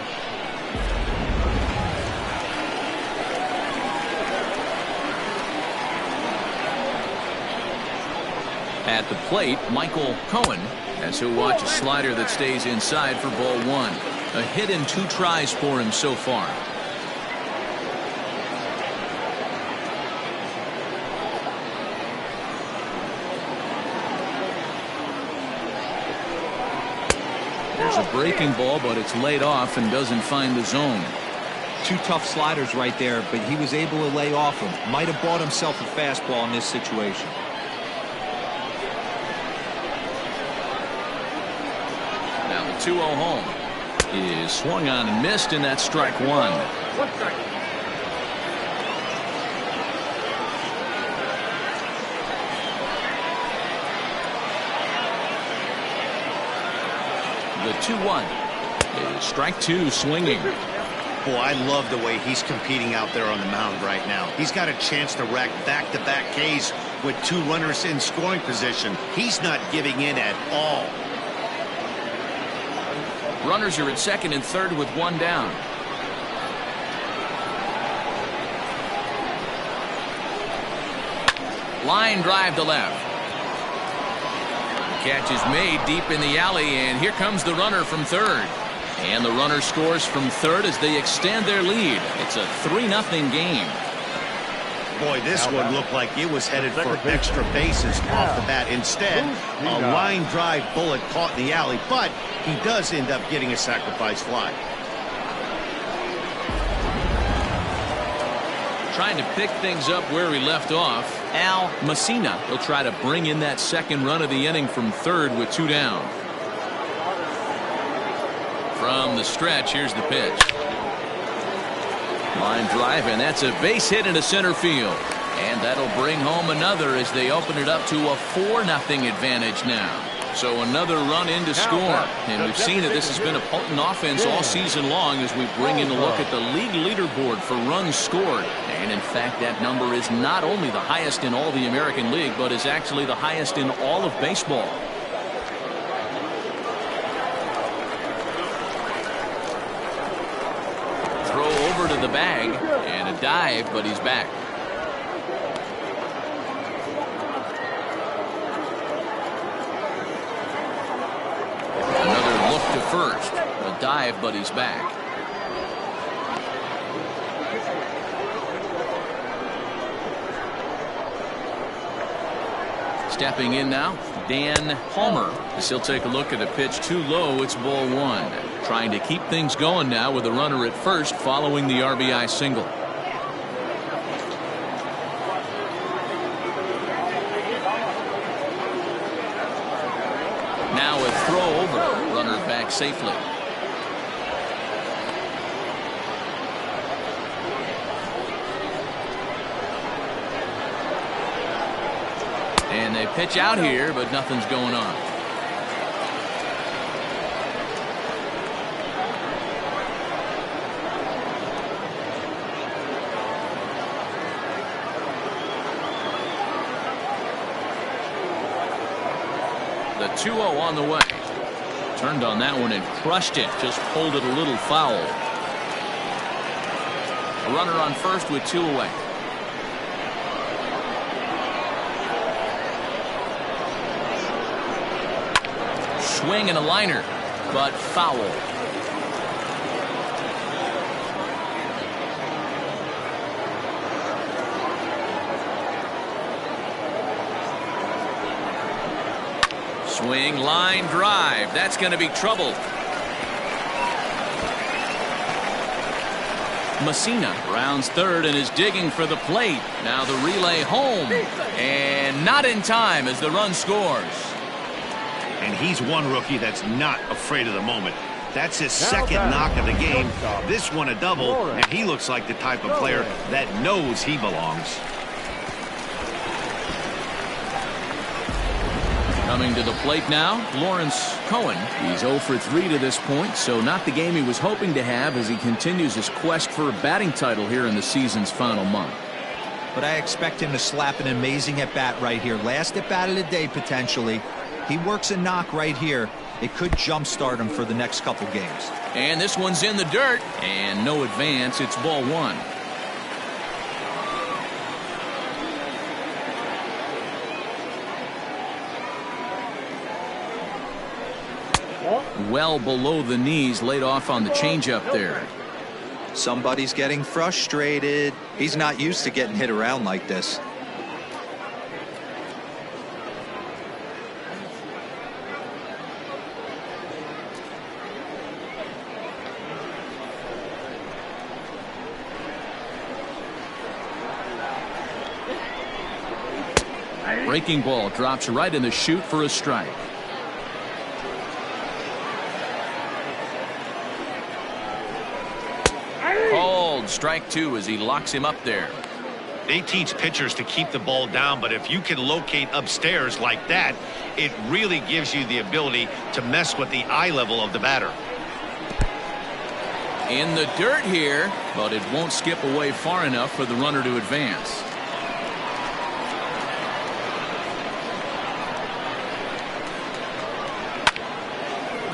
At the plate, Michael Cohen, as he'll watch a slider that stays inside for ball 1. A hit in 2 tries for him so far. There's a breaking ball, but it's laid off and doesn't find the zone. 2 tough sliders right there, but he was able to lay off them. Might have bought himself a fastball in this situation. Now the 2-0 home is swung on and missed, and that's strike 1. 1 strike. The 2-1 is strike 2 swinging. Boy, I love the way he's competing out there on the mound right now. He's got a chance to rack back-to-back Ks with 2 runners in scoring position. He's not giving in at all. Runners are at 2nd and 3rd with 1 down. Line drive to left. Catch is made deep in the alley, and here comes the runner from 3rd. And the runner scores from 3rd as they extend their lead. It's a 3-0 game. Boy, this one looked like it was headed for extra bases off the bat. Instead, a line drive bullet caught in the alley, but he does end up getting a sacrifice fly. Trying to pick things up where he left off, Al Messina will try to bring in that 2nd run of the inning from 3rd with 2 down. From the stretch, here's the pitch. Line drive, and that's a base hit into center field. And that'll bring home another as they open it up to a 4-0 advantage now. So another run in to score. And we've seen that this has been a potent offense all season long as we bring in a look at the league leaderboard for runs scored. And in fact, that number is not only the highest in all the American League, but is actually the highest in all of baseball. Throw over to the bag and a dive, but he's back. Another look to first. A dive, but he's back. Stepping in now, Dan Palmer, as he'll take a look at a pitch too low. It's ball 1. Trying to keep things going now with a runner at first following the RBI single. Now a throw over, runner back safely. And they pitch out here, but nothing's going on. The 2-0 on the way. Turned on that one and crushed it. Just pulled it a little foul. A runner on first with 2 away. Swing and a liner, but foul. Swing, line drive. That's going to be trouble. Messina rounds 3rd and is digging for the plate. Now the relay home, and not in time as the run scores. And he's one rookie that's not afraid of the moment. That's his 2nd knock of the game. This one a double, and he looks like the type of player that knows he belongs. Coming to the plate now, Lawrence Cohen. He's 0 for 3 to this point, so not the game he was hoping to have as he continues his quest for a batting title here in the season's final month. But I expect him to slap an amazing at-bat right here. Last at-bat of the day, potentially. He works a knock right here. It could jumpstart him for the next couple games. And this one's in the dirt, and no advance. It's ball 1. Well below the knees, laid off on the changeup there. Somebody's getting frustrated. He's not used to getting hit around like this. Breaking ball drops right in the chute for a strike. Called strike 2 as he locks him up there. They teach pitchers to keep the ball down, but if you can locate upstairs like that, it really gives you the ability to mess with the eye level of the batter. In the dirt here, but it won't skip away far enough for the runner to advance.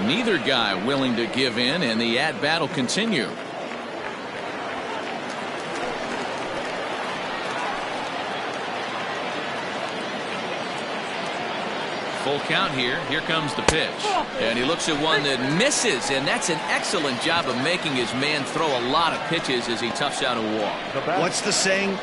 Neither guy willing to give in, and the at-bat will continue. Full count here. Here comes the pitch. And he looks at one that misses, and that's an excellent job of making his man throw a lot of pitches as he toughs out a walk. What's the saying?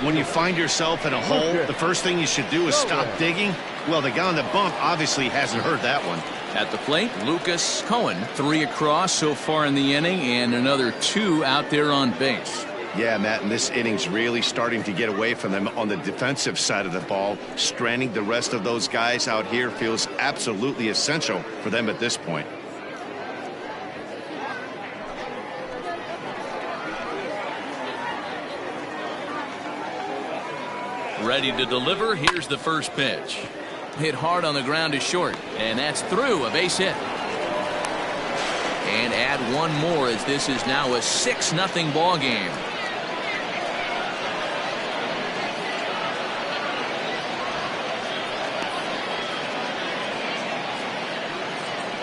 When you find yourself in a hole, the first thing you should do is stop digging. Well, the guy on the bump obviously hasn't heard that one. At the plate, Lucas Cohen, 3 across so far in the inning, and another 2 out there on base. Yeah, Matt, and this inning's really starting to get away from them on the defensive side of the ball. Stranding the rest of those guys out here feels absolutely essential for them at this point. Ready to deliver. Here's the first pitch. Hit hard on the ground to short, and that's through. A base hit. And add one more as this is now a 6-0 ball game.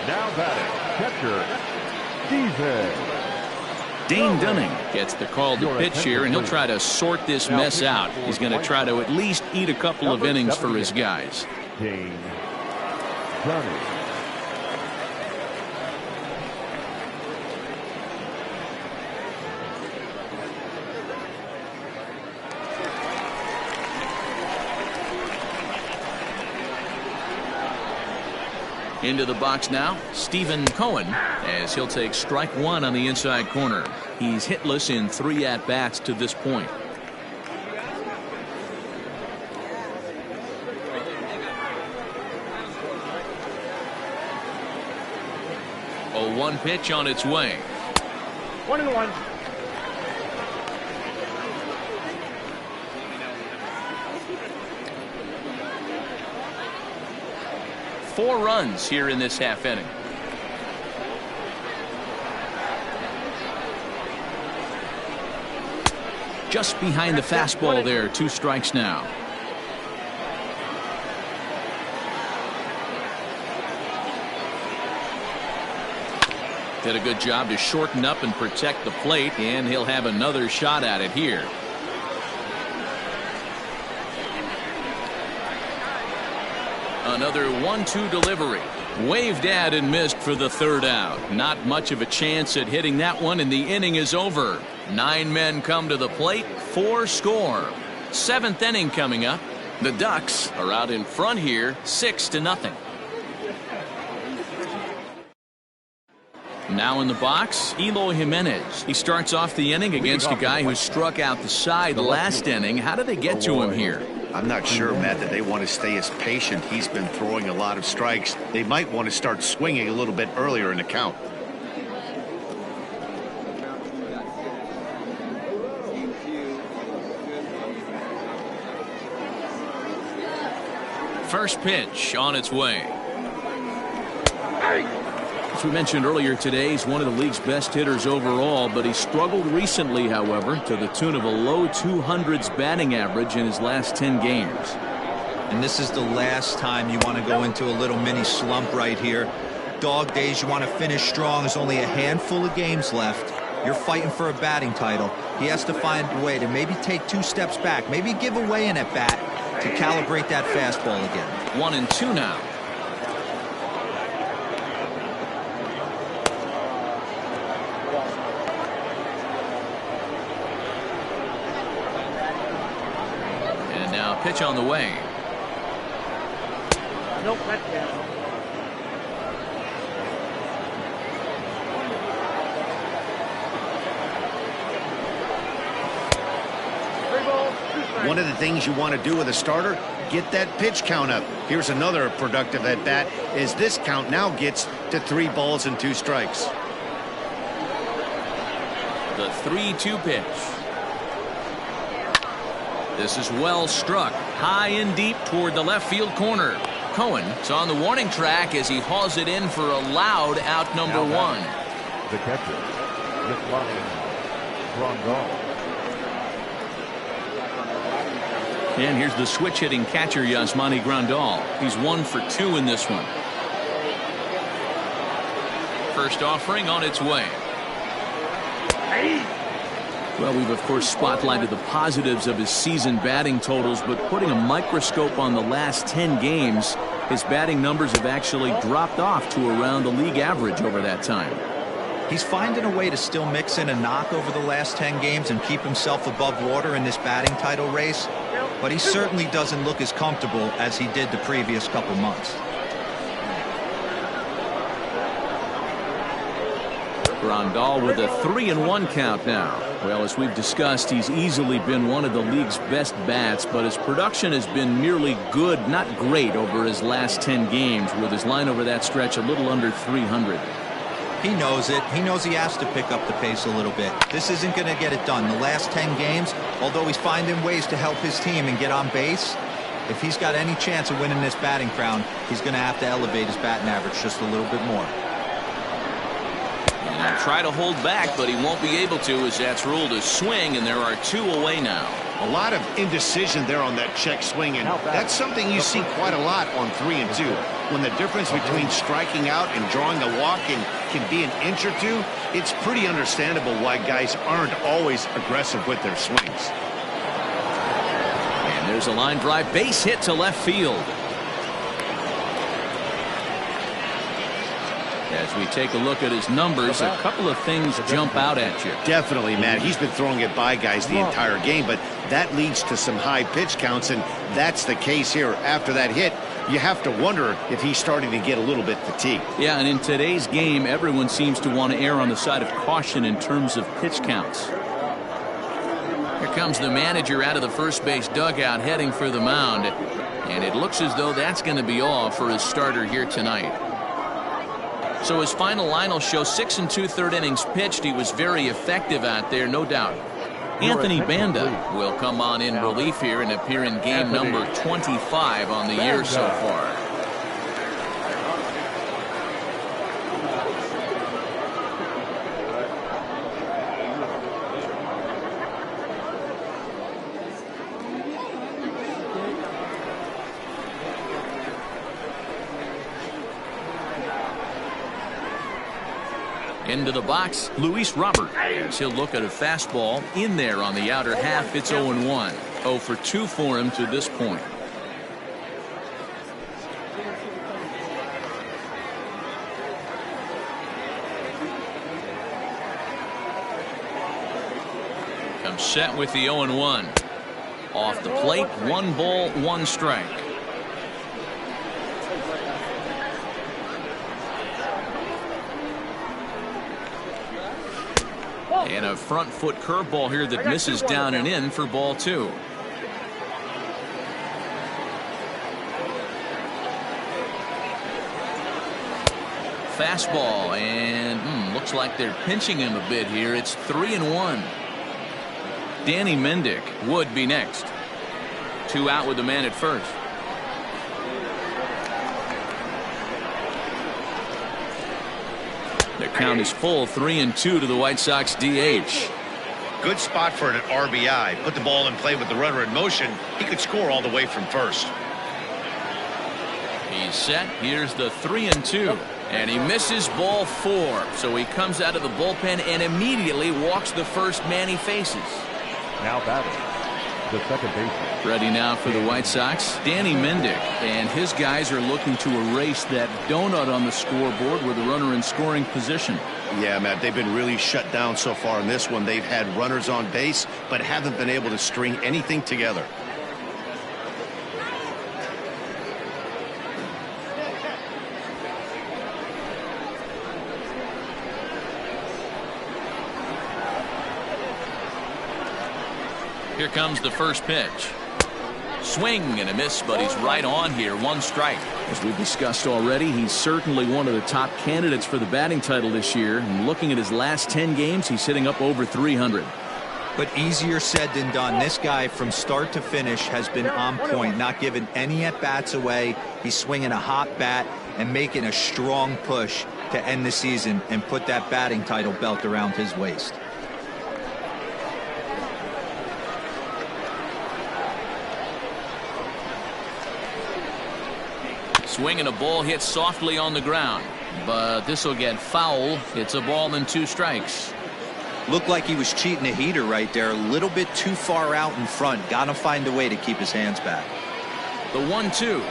Now batting, catcher, Dane Dunning gets the call to pitch here, and he'll try to sort this mess out. He's going to try to at least eat a couple of innings for his guys. Dane Dunning. Into the box now, Stephen Cohen, as he'll take strike 1 on the inside corner. He's hitless in 3 at-bats to this point. 0-1 pitch on its way. 1-1. 4 runs here in this half inning. Just behind the fastball there. 2 strikes now. Did a good job to shorten up and protect the plate, and he'll have another shot at it here. Another 1-2 delivery. Waved at and missed for the 3rd out. Not much of a chance at hitting that one, and the inning is over. 9 men come to the plate, 4 score. 7th inning coming up. The Ducks are out in front here, 6-0. Now in the box, Eloy Jimenez. He starts off the inning against a guy who struck out the side last inning. How did they get to him here? I'm not sure, Matt, that they want to stay as patient. He's been throwing a lot of strikes. They might want to start swinging a little bit earlier in the count. first pitch on its way. As we mentioned earlier today, he's one of the league's best hitters overall, but he struggled recently, however, to the tune of a low 200s batting average in his last 10 games. And this is the last time you want to go into a little mini slump right here. Dog days, you want to finish strong. There's only a handful of games left. You're fighting for a batting title. He has to find a way to maybe take 2 steps back, maybe give away an at-bat to calibrate that fastball again. 1-2 now. And now pitch on the way. Nope, that's down. One of the things you want to do with a starter, get that pitch count up. Here's another productive at bat as this count now gets to 3 balls and 2 strikes. The 3-2 pitch. This is well struck, high and deep toward the left field corner. Cohen is on the warning track as he hauls it in for a loud out number 1. The catcher, Grandal. And here's the switch hitting catcher, Yasmani Grandal. He's 1 for 2 in this one. First offering on its way. Well, we've of course spotlighted the positives of his season batting totals, but putting a microscope on the last 10 games, his batting numbers have actually dropped off to around the league average over that time. He's finding a way to still mix in a knock over the last 10 games and keep himself above water in this batting title race, but he certainly doesn't look as comfortable as he did the previous couple months. Grandal with a 3-1 count now. Well, as we've discussed, he's easily been one of the league's best bats, but his production has been merely good, not great, over his last 10 games, with his line over that stretch a little under 300. He knows it. He knows he has to pick up the pace a little bit. This isn't going to get it done. The last 10 games, although he's finding ways to help his team and get on base, if he's got any chance of winning this batting crown, he's going to have to elevate his batting average just a little bit more. And he'll try to hold back, but he won't be able to, as that's ruled a swing, and there are 2 away now. A lot of indecision there on that check swing, and that's something you see quite a lot on 3 and 2. When the difference between striking out and drawing a walk can be an inch or 2, it's pretty understandable why guys aren't always aggressive with their swings. And there's a line drive base hit to left field. As we take a look at his numbers, a couple of things jump out at you. Definitely, Matt. He's been throwing it by guys the entire game, but that leads to some high pitch counts, and that's the case here. After that hit, you have to wonder if he's starting to get a little bit fatigued. Yeah, and in today's game, everyone seems to want to err on the side of caution in terms of pitch counts. Here comes the manager out of the first base dugout heading for the mound, and it looks as though that's going to be all for his starter here tonight. So his final line will show 6 2/3 innings pitched. He was very effective out there, no doubt. Anthony Banda will come on in relief here and appear in game number 25 on the year so far. Into the box, Luis Robert. As he'll look at a fastball in there on the outer half. It's 0-1. 0 for 2 for him to this point. Comes set with the 0-1. Off the plate, 1 ball, 1 strike. And a front foot curveball here that misses down and in for ball 2. Fastball, and looks like they're pinching him a bit here. It's 3-1. Danny Mendick would be next. 2 out with the man at first. The count is full, 3-2 to the White Sox DH. Good spot for an RBI. Put the ball in play with the runner in motion. He could score all the way from first. He's set. Here's the 3-2. And he misses ball 4. So he comes out of the bullpen and immediately walks the first man he faces. Now batting, the second baseman. Ready now for the White Sox, Danny Mendick. And his guys are looking to erase that donut on the scoreboard with a runner in scoring position. Yeah, Matt, they've been really shut down so far in this one. They've had runners on base, but haven't been able to string anything together. Here comes the first pitch. Swing and a miss, but he's right on here. 1 strike. As we've discussed already, he's certainly one of the top candidates for the batting title this year. And looking at his last 10 games, he's hitting up over 300. But easier said than done. This guy from start to finish has been on point, not giving any at-bats away. He's swinging a hot bat and making a strong push to end the season and put that batting title belt around his waist. Swing and a ball hit softly on the ground, but this will get foul. It's a ball and 2 strikes. Looked like he was cheating a heater right there, a little bit too far out in front. Got to find a way to keep his hands back. The 1-2.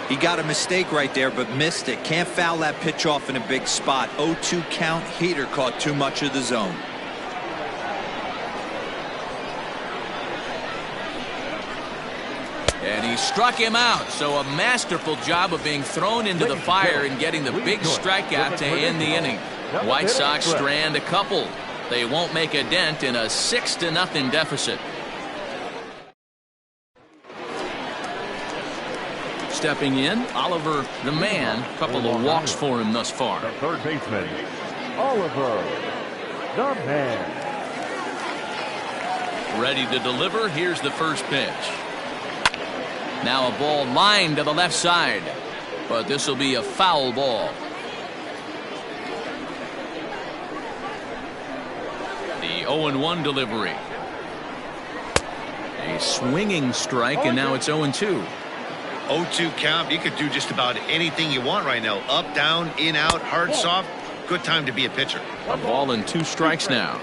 He got a mistake right there, but missed it. Can't foul that pitch off in a big spot. 0-2 count. Heater caught too much of the zone. And he struck him out. So a masterful job of being thrown into the fire and getting the big strikeout to end the inning. White Sox strand a couple. They won't make a dent in a 6-0 deficit. Stepping in, Oliver the man. A couple of walks for him thus far. The third baseman, Oliver the man. Ready to deliver. Here's the first pitch. Now a ball lined to the left side, but this will be a foul ball. The 0-1 delivery. A swinging strike, and now it's 0-2. 0-2 count. You could do just about anything you want right now. Up, down, in, out, hard, soft. Good time to be a pitcher. A ball and 2 strikes now.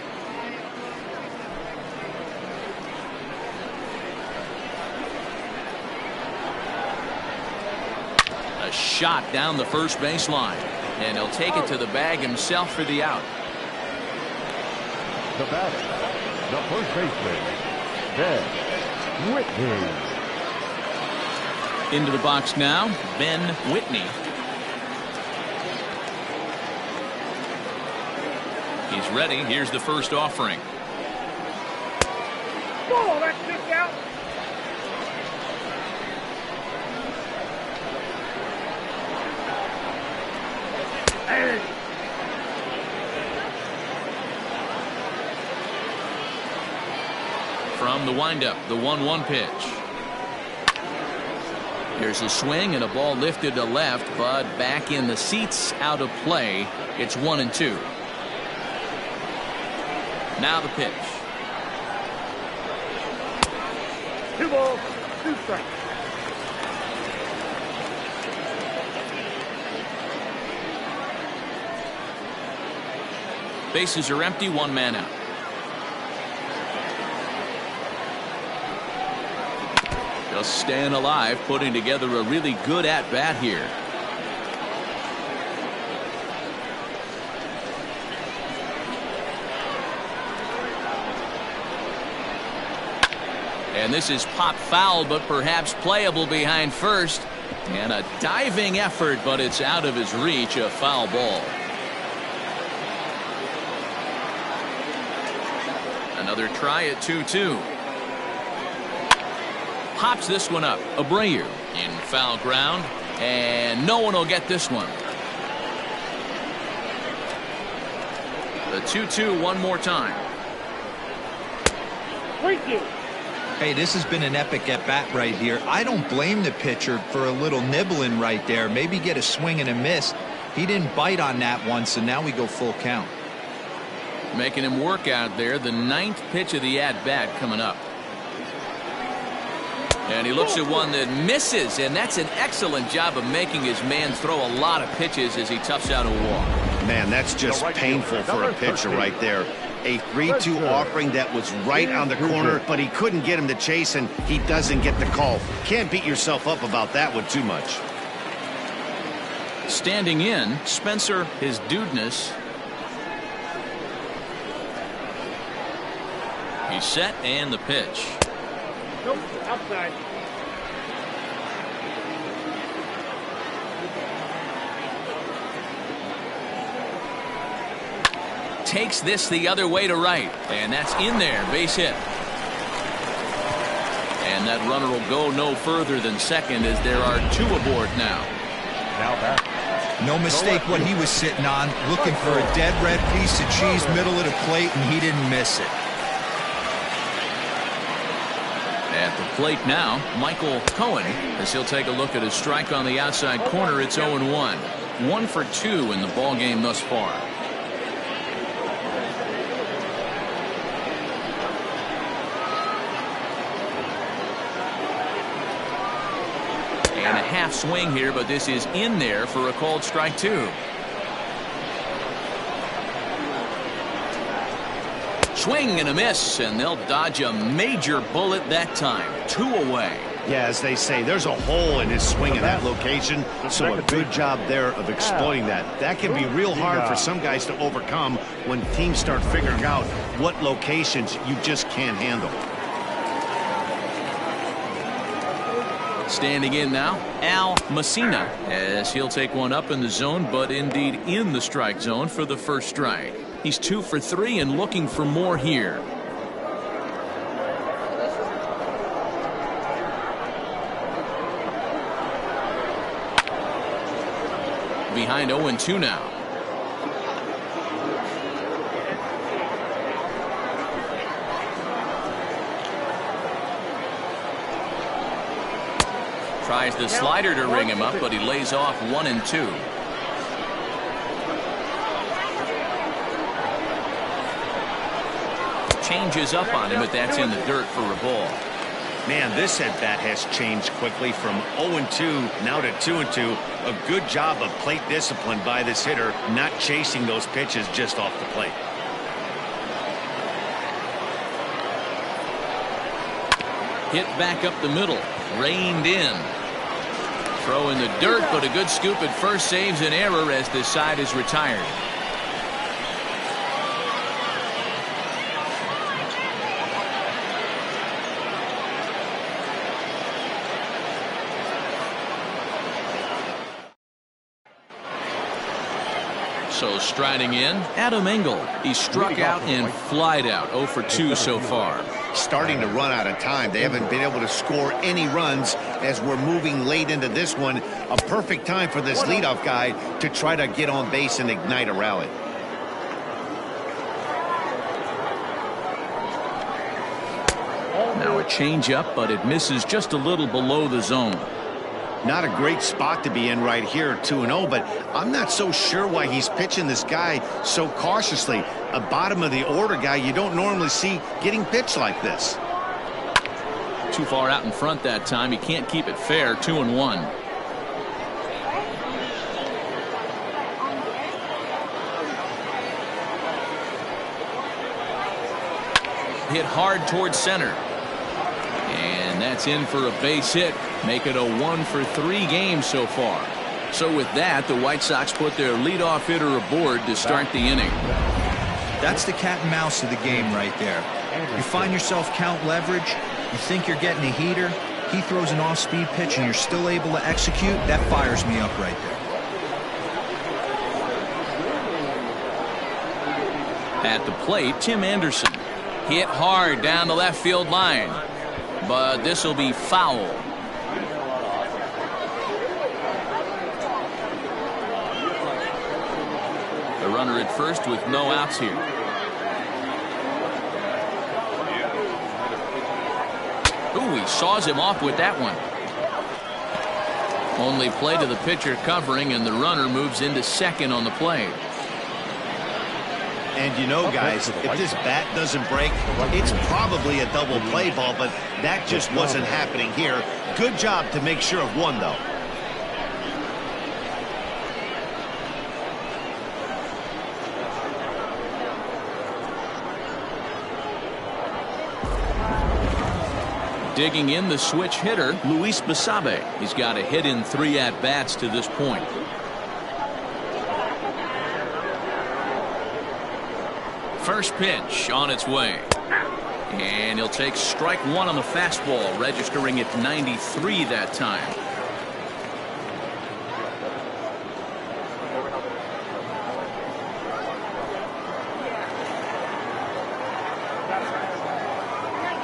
A shot down the first baseline, and he'll take it to the bag himself for the out. The batter, the first baseman, Ben Whitney. Into the box now, Ben Whitney. He's ready. Here's the first offering. Oh, that's kicked out. From the windup, the 1-1 pitch. Here's a swing and a ball lifted to left, but back in the seats, out of play. It's 1-2. Now the pitch. 2 balls, 2 strikes. Bases are empty, 1 man out. Just staying alive, putting together a really good at-bat here. And this is pop foul, but perhaps playable behind first. And a diving effort, but it's out of his reach, a foul ball. Another try at 2-2. Pops this one up. Abreu in foul ground, and no one will get this one. The 2-2 one more time. 3-2. Hey, this has been an epic at-bat right here. I don't blame the pitcher for a little nibbling right there. Maybe get a swing and a miss. He didn't bite on that one, so now we go full count. Making him work out there. The 9th pitch of the at-bat coming up. And he looks at one that misses, and that's an excellent job of making his man throw a lot of pitches as he toughs out a walk. Man, that's just painful for a pitcher right there. A 3-2 offering that was right on the corner, but he couldn't get him to chase, and he doesn't get the call. Can't beat yourself up about that one too much. Standing in, Spencer, his dudeness. He's set, and the pitch. Nope, outside. Takes this the other way to right, and that's in there, base hit. And that runner will go no further than second as there are 2 aboard now. Now back. No mistake what he was sitting on, looking for a dead red piece of cheese middle of the plate, and he didn't miss it. At the plate now, Michael Cohen, as he'll take a look at his strike on the outside corner. It's 0-1. 1 for 2 in the ball game thus far. And a half swing here, but this is in there for a called strike 2. Swing and a miss, and they'll dodge a major bullet that time. 2 away. Yeah, as they say, there's a hole in his swing in that location, so a good job there of exploiting that. That can be real hard for some guys to overcome when teams start figuring out what locations you just can't handle. Standing in now, Al Messina, as he'll take one up in the zone, but indeed in the strike zone for the first strike. He's 2 for 3 and looking for more here. Behind 0-2 now. Tries the slider to ring him up, but he lays off 1-2. Changes up on him, but that's in the dirt for a ball. Man, this at bat has changed quickly from 0-2 now to 2-2. A good job of plate discipline by this hitter, not chasing those pitches just off the plate. Hit back up the middle, reined in. Throw in the dirt, but a good scoop at first saves an error as this side is retired. So striding in, Adam Engel. He struck out and flied out. 0 for 2 so far. Starting to run out of time. They haven't been able to score any runs as we're moving late into this one. A perfect time for this leadoff guy to try to get on base and ignite a rally. Now a changeup, but it misses just a little below the zone. Not a great spot to be in right here, 2-0, but I'm not so sure why he's pitching this guy so cautiously. A bottom of the order guy you don't normally see getting pitched like this. Too far out in front that time. He can't keep it fair. 2-1. Hit hard towards center. And that's in for a base hit. Make it a 1 for 3 game so far. So with that, the White Sox put their leadoff hitter aboard to start the inning. That's the cat and mouse of the game right there. You find yourself count leverage, you think you're getting a heater, he throws an off-speed pitch and you're still able to execute. That fires me up right there. At the plate, Tim Anderson. Hit hard down the left field line. But this will be foul. The runner at first with no outs here. Ooh, he saws him off with that one. Only play to the pitcher covering, and the runner moves into second on the play. And you know, guys, if this bat doesn't break, it's probably a double play ball, but that just wasn't happening here. Good job to make sure of one, though. Digging in, the switch hitter, Luis Basabe. He's got a hit in 3 at-bats to this point. First pitch on its way. And he'll take strike 1 on the fastball, registering at 93 that time.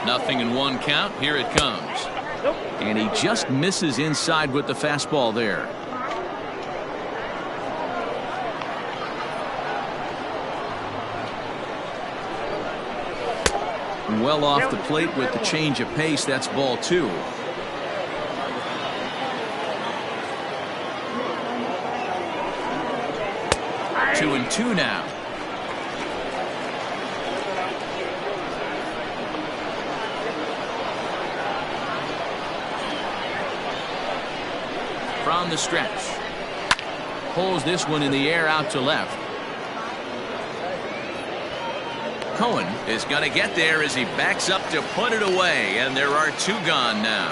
Nothing in 1 count. Here it comes. And he just misses inside with the fastball there. Well off the plate with the change of pace. That's ball 2. Two and two now. From the stretch. Pulls this one in the air out to left. Cohen is going to get there as he backs up to put it away, and there are 2 gone now.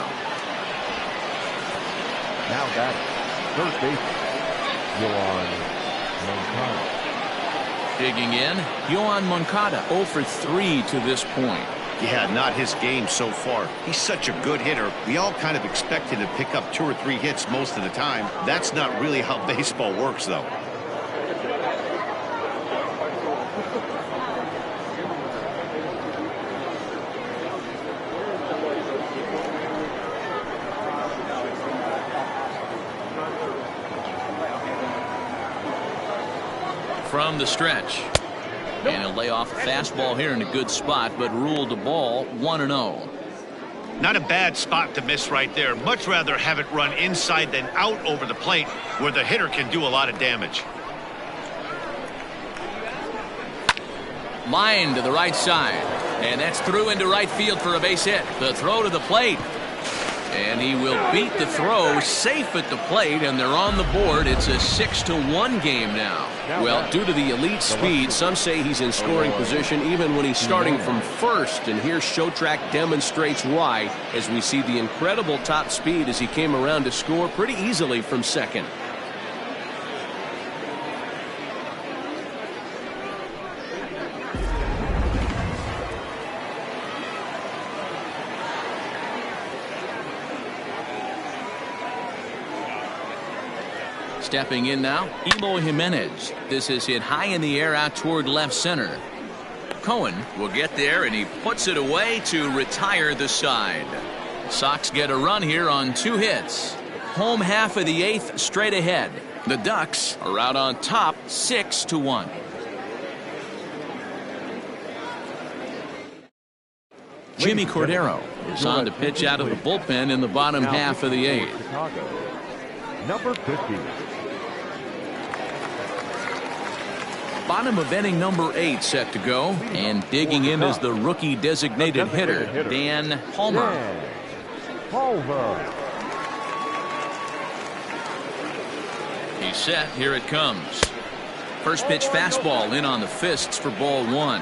Now back, third baseman, Yoan Moncada. Digging in, Yoan Moncada 0 for 3 to this point. Yeah, not his game so far. He's such a good hitter. We all kind of expect him to pick up 2 or 3 hits most of the time. That's not really how baseball works, though. From the stretch. And he'll lay off a fastball here in a good spot, but ruled the ball 1-0. Not a bad spot to miss right there. Much rather have it run inside than out over the plate, where the hitter can do a lot of damage. Line to the right side. And that's through into right field for a base hit. The throw to the plate. And he will beat the throw, safe at the plate, and they're on the board. It's a 6-1 game now. Well, due to the elite speed, some say he's in scoring position even when he's starting from first. And here Showtrack demonstrates why, as we see the incredible top speed as he came around to score pretty easily from second. Stepping in now, Eloy Jimenez. This is hit high in the air out toward left center. Cohen will get there, and he puts it away to retire the side. Sox get a run here on 2 hits. Home half of the 8th straight ahead. The Ducks are out on top 6-1. Jimmy Cordero is on to pitch out of the bullpen in the bottom half of the 8th. Chicago, number 50. Bottom of inning number 8 set to go, and digging in is the rookie designated hitter, Dan Palmer. He's set. Here it comes. First pitch fastball in on the fists for ball 1.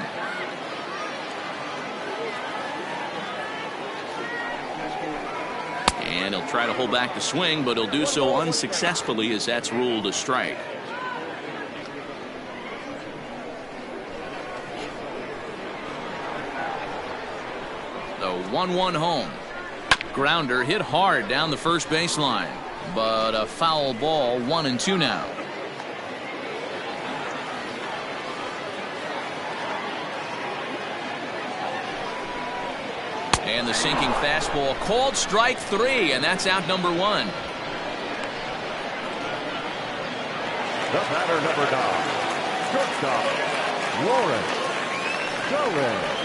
And he'll try to hold back the swing, but he'll do so unsuccessfully as that's ruled a strike. The 1-1 home. Grounder hit hard down the first baseline, but a foul ball. 1-2 now. And the sinking fastball called strike 3, and that's out number 1. The batter, number 9, shortstop, Lawrence Jones.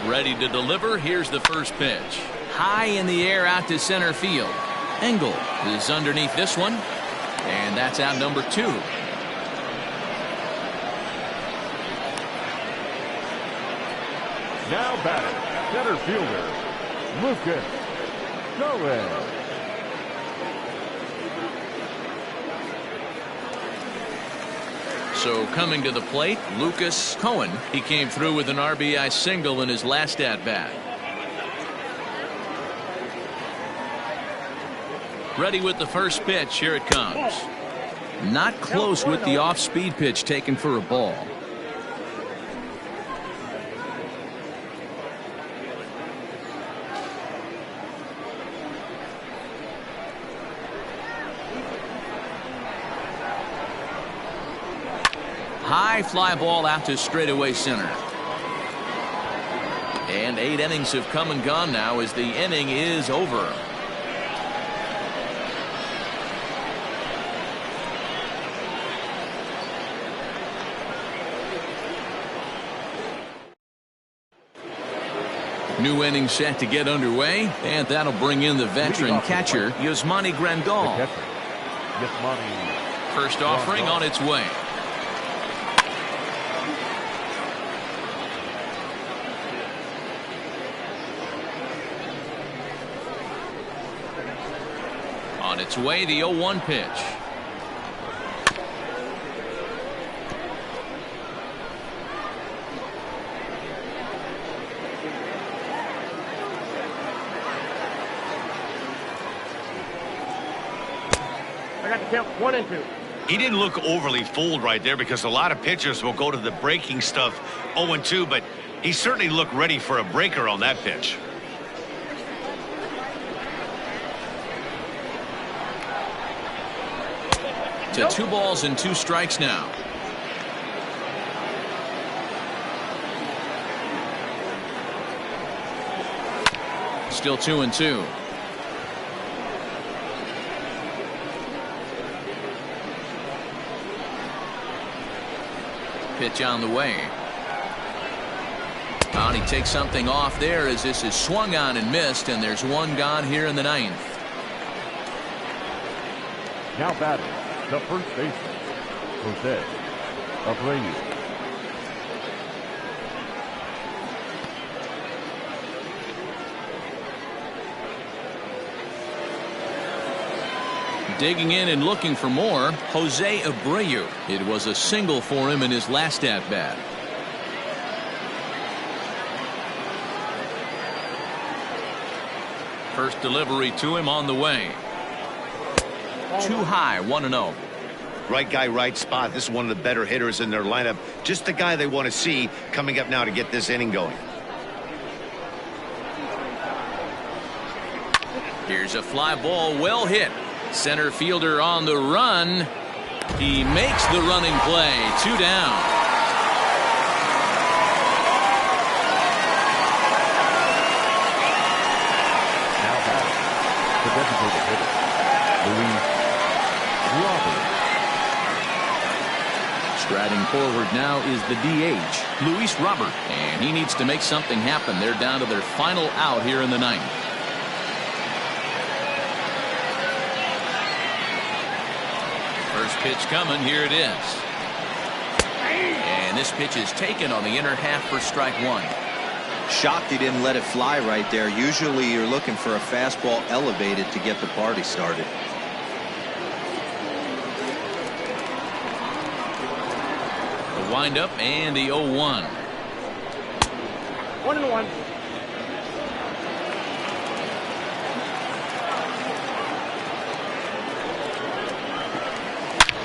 Ready to deliver. Here's the first pitch. High in the air out to center field. Engel is underneath this one. And that's out number 2. Now batting, center fielder, Lucas Cohen. So coming to the plate, Lucas Cohen. He came through with an RBI single in his last at-bat. Ready with the first pitch. Here it comes. Not close with the off-speed pitch taken for a ball. High fly ball out to straightaway center. And 8 innings have come and gone now as the inning is over. New inning set to get underway, and that'll bring in the veteran catcher, Yasmani Grandal. First offering on its way. On its way, the 0-1 pitch. I got to count 1 and 2. He didn't look overly fooled right there because a lot of pitchers will go to the breaking stuff 0-2, but he certainly looked ready for a breaker on that pitch. To 2 balls and 2 strikes now. Still 2-2. Pitch on the way. And he takes something off there as this is swung on and missed, and there's 1 gone here in the 9th. Now batting, the first baseman, Jose Abreu. Digging in and looking for more, Jose Abreu. It was a single for him in his last at-bat. First delivery to him on the way. Too high, 1-0. Right guy, right spot. This is one of the better hitters in their lineup. Just the guy they want to see coming up now to get this inning going. Here's a fly ball, well hit. Center fielder on the run. He makes the running play. 2 down. Now batting, the designated hitter, Luis Robert. Striding forward now is the DH, Luis Robert, and he needs to make something happen. They're down to their final out here in the 9th. First pitch coming. Here it is. And this pitch is taken on the inner half for strike 1. Shocked he didn't let it fly right there. Usually you're looking for a fastball elevated to get the party started. The windup and the 0-1. 1-1.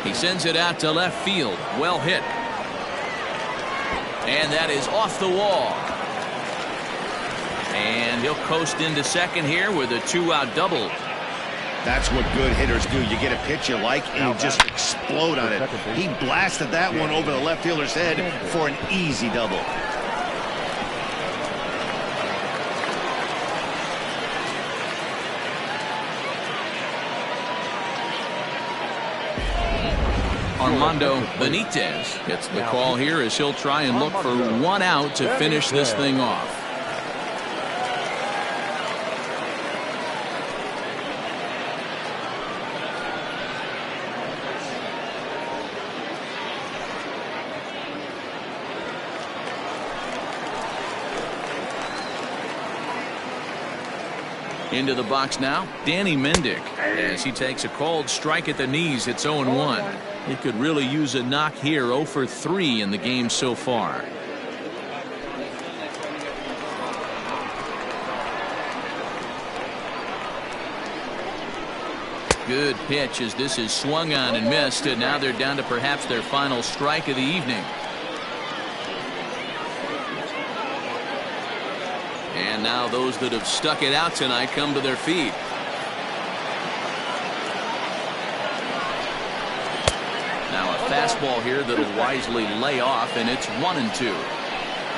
He sends it out to left field. Well hit. And that is off the wall. And he'll coast into second here with a 2-out double. That's what good hitters do. You get a pitch you like and you just explode on it. He blasted that one over the left fielder's head for an easy double. Armando Benitez gets the call here as he'll try and look for 1 out to finish this thing off. Into the box now, Danny Mendick, as he takes a cold strike at the knees. It's 0-1. He could really use a knock here. 0 for 3 in the game so far. Good pitch as this is swung on and missed, and now they're down to perhaps their final strike of the evening. And now those that have stuck it out tonight come to their feet. Now a fastball here that'll wisely lay off, and it's 1-2.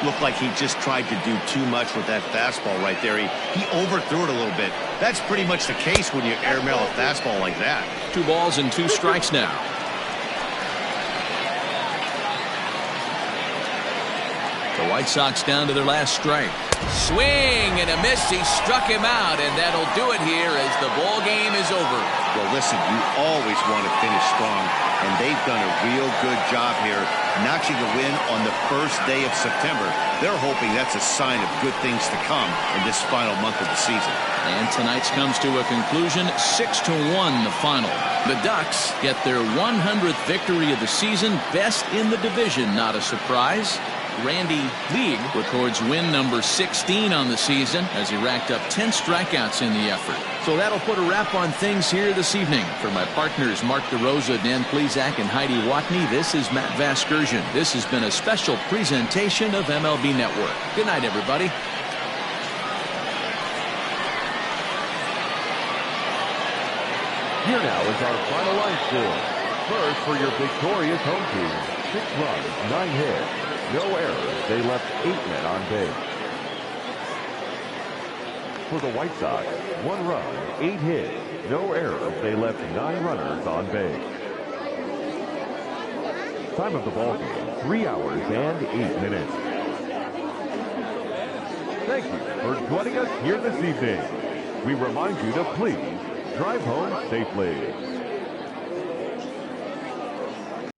Looked like he just tried to do too much with that fastball right there. He overthrew it a little bit. That's pretty much the case when you airmail a fastball like that. 2 balls and 2 strikes now. The White Sox down to their last strike. Swing and a miss. He struck him out, and that'll do it here as the ball game is over. Well, listen, you always want to finish strong, and they've done a real good job here notching a win on the first day of September. They're hoping that's a sign of good things to come in this final month of the season. And tonight's comes to a conclusion, 6-1 the final. The Ducks get their 100th victory of the season, best in the division. Not a surprise. Randy League records win number 16 on the season as he racked up 10 strikeouts in the effort. So that'll put a wrap on things here this evening. For my partners Mark DeRosa, Dan Plesac, and Heidi Watney, this is Matt Vasgersian. This has been a special presentation of MLB Network. Good night, everybody. Here now is our final line score. First, for your victorious home team, 6 runs, 9 hits. No errors. They left 8 men on base. For the White Sox, 1 run, 8 hits. No errors. They left 9 runners on base. Time of the ball game, 3 hours and 8 minutes. Thank you for joining us here this evening. We remind you to please drive home safely.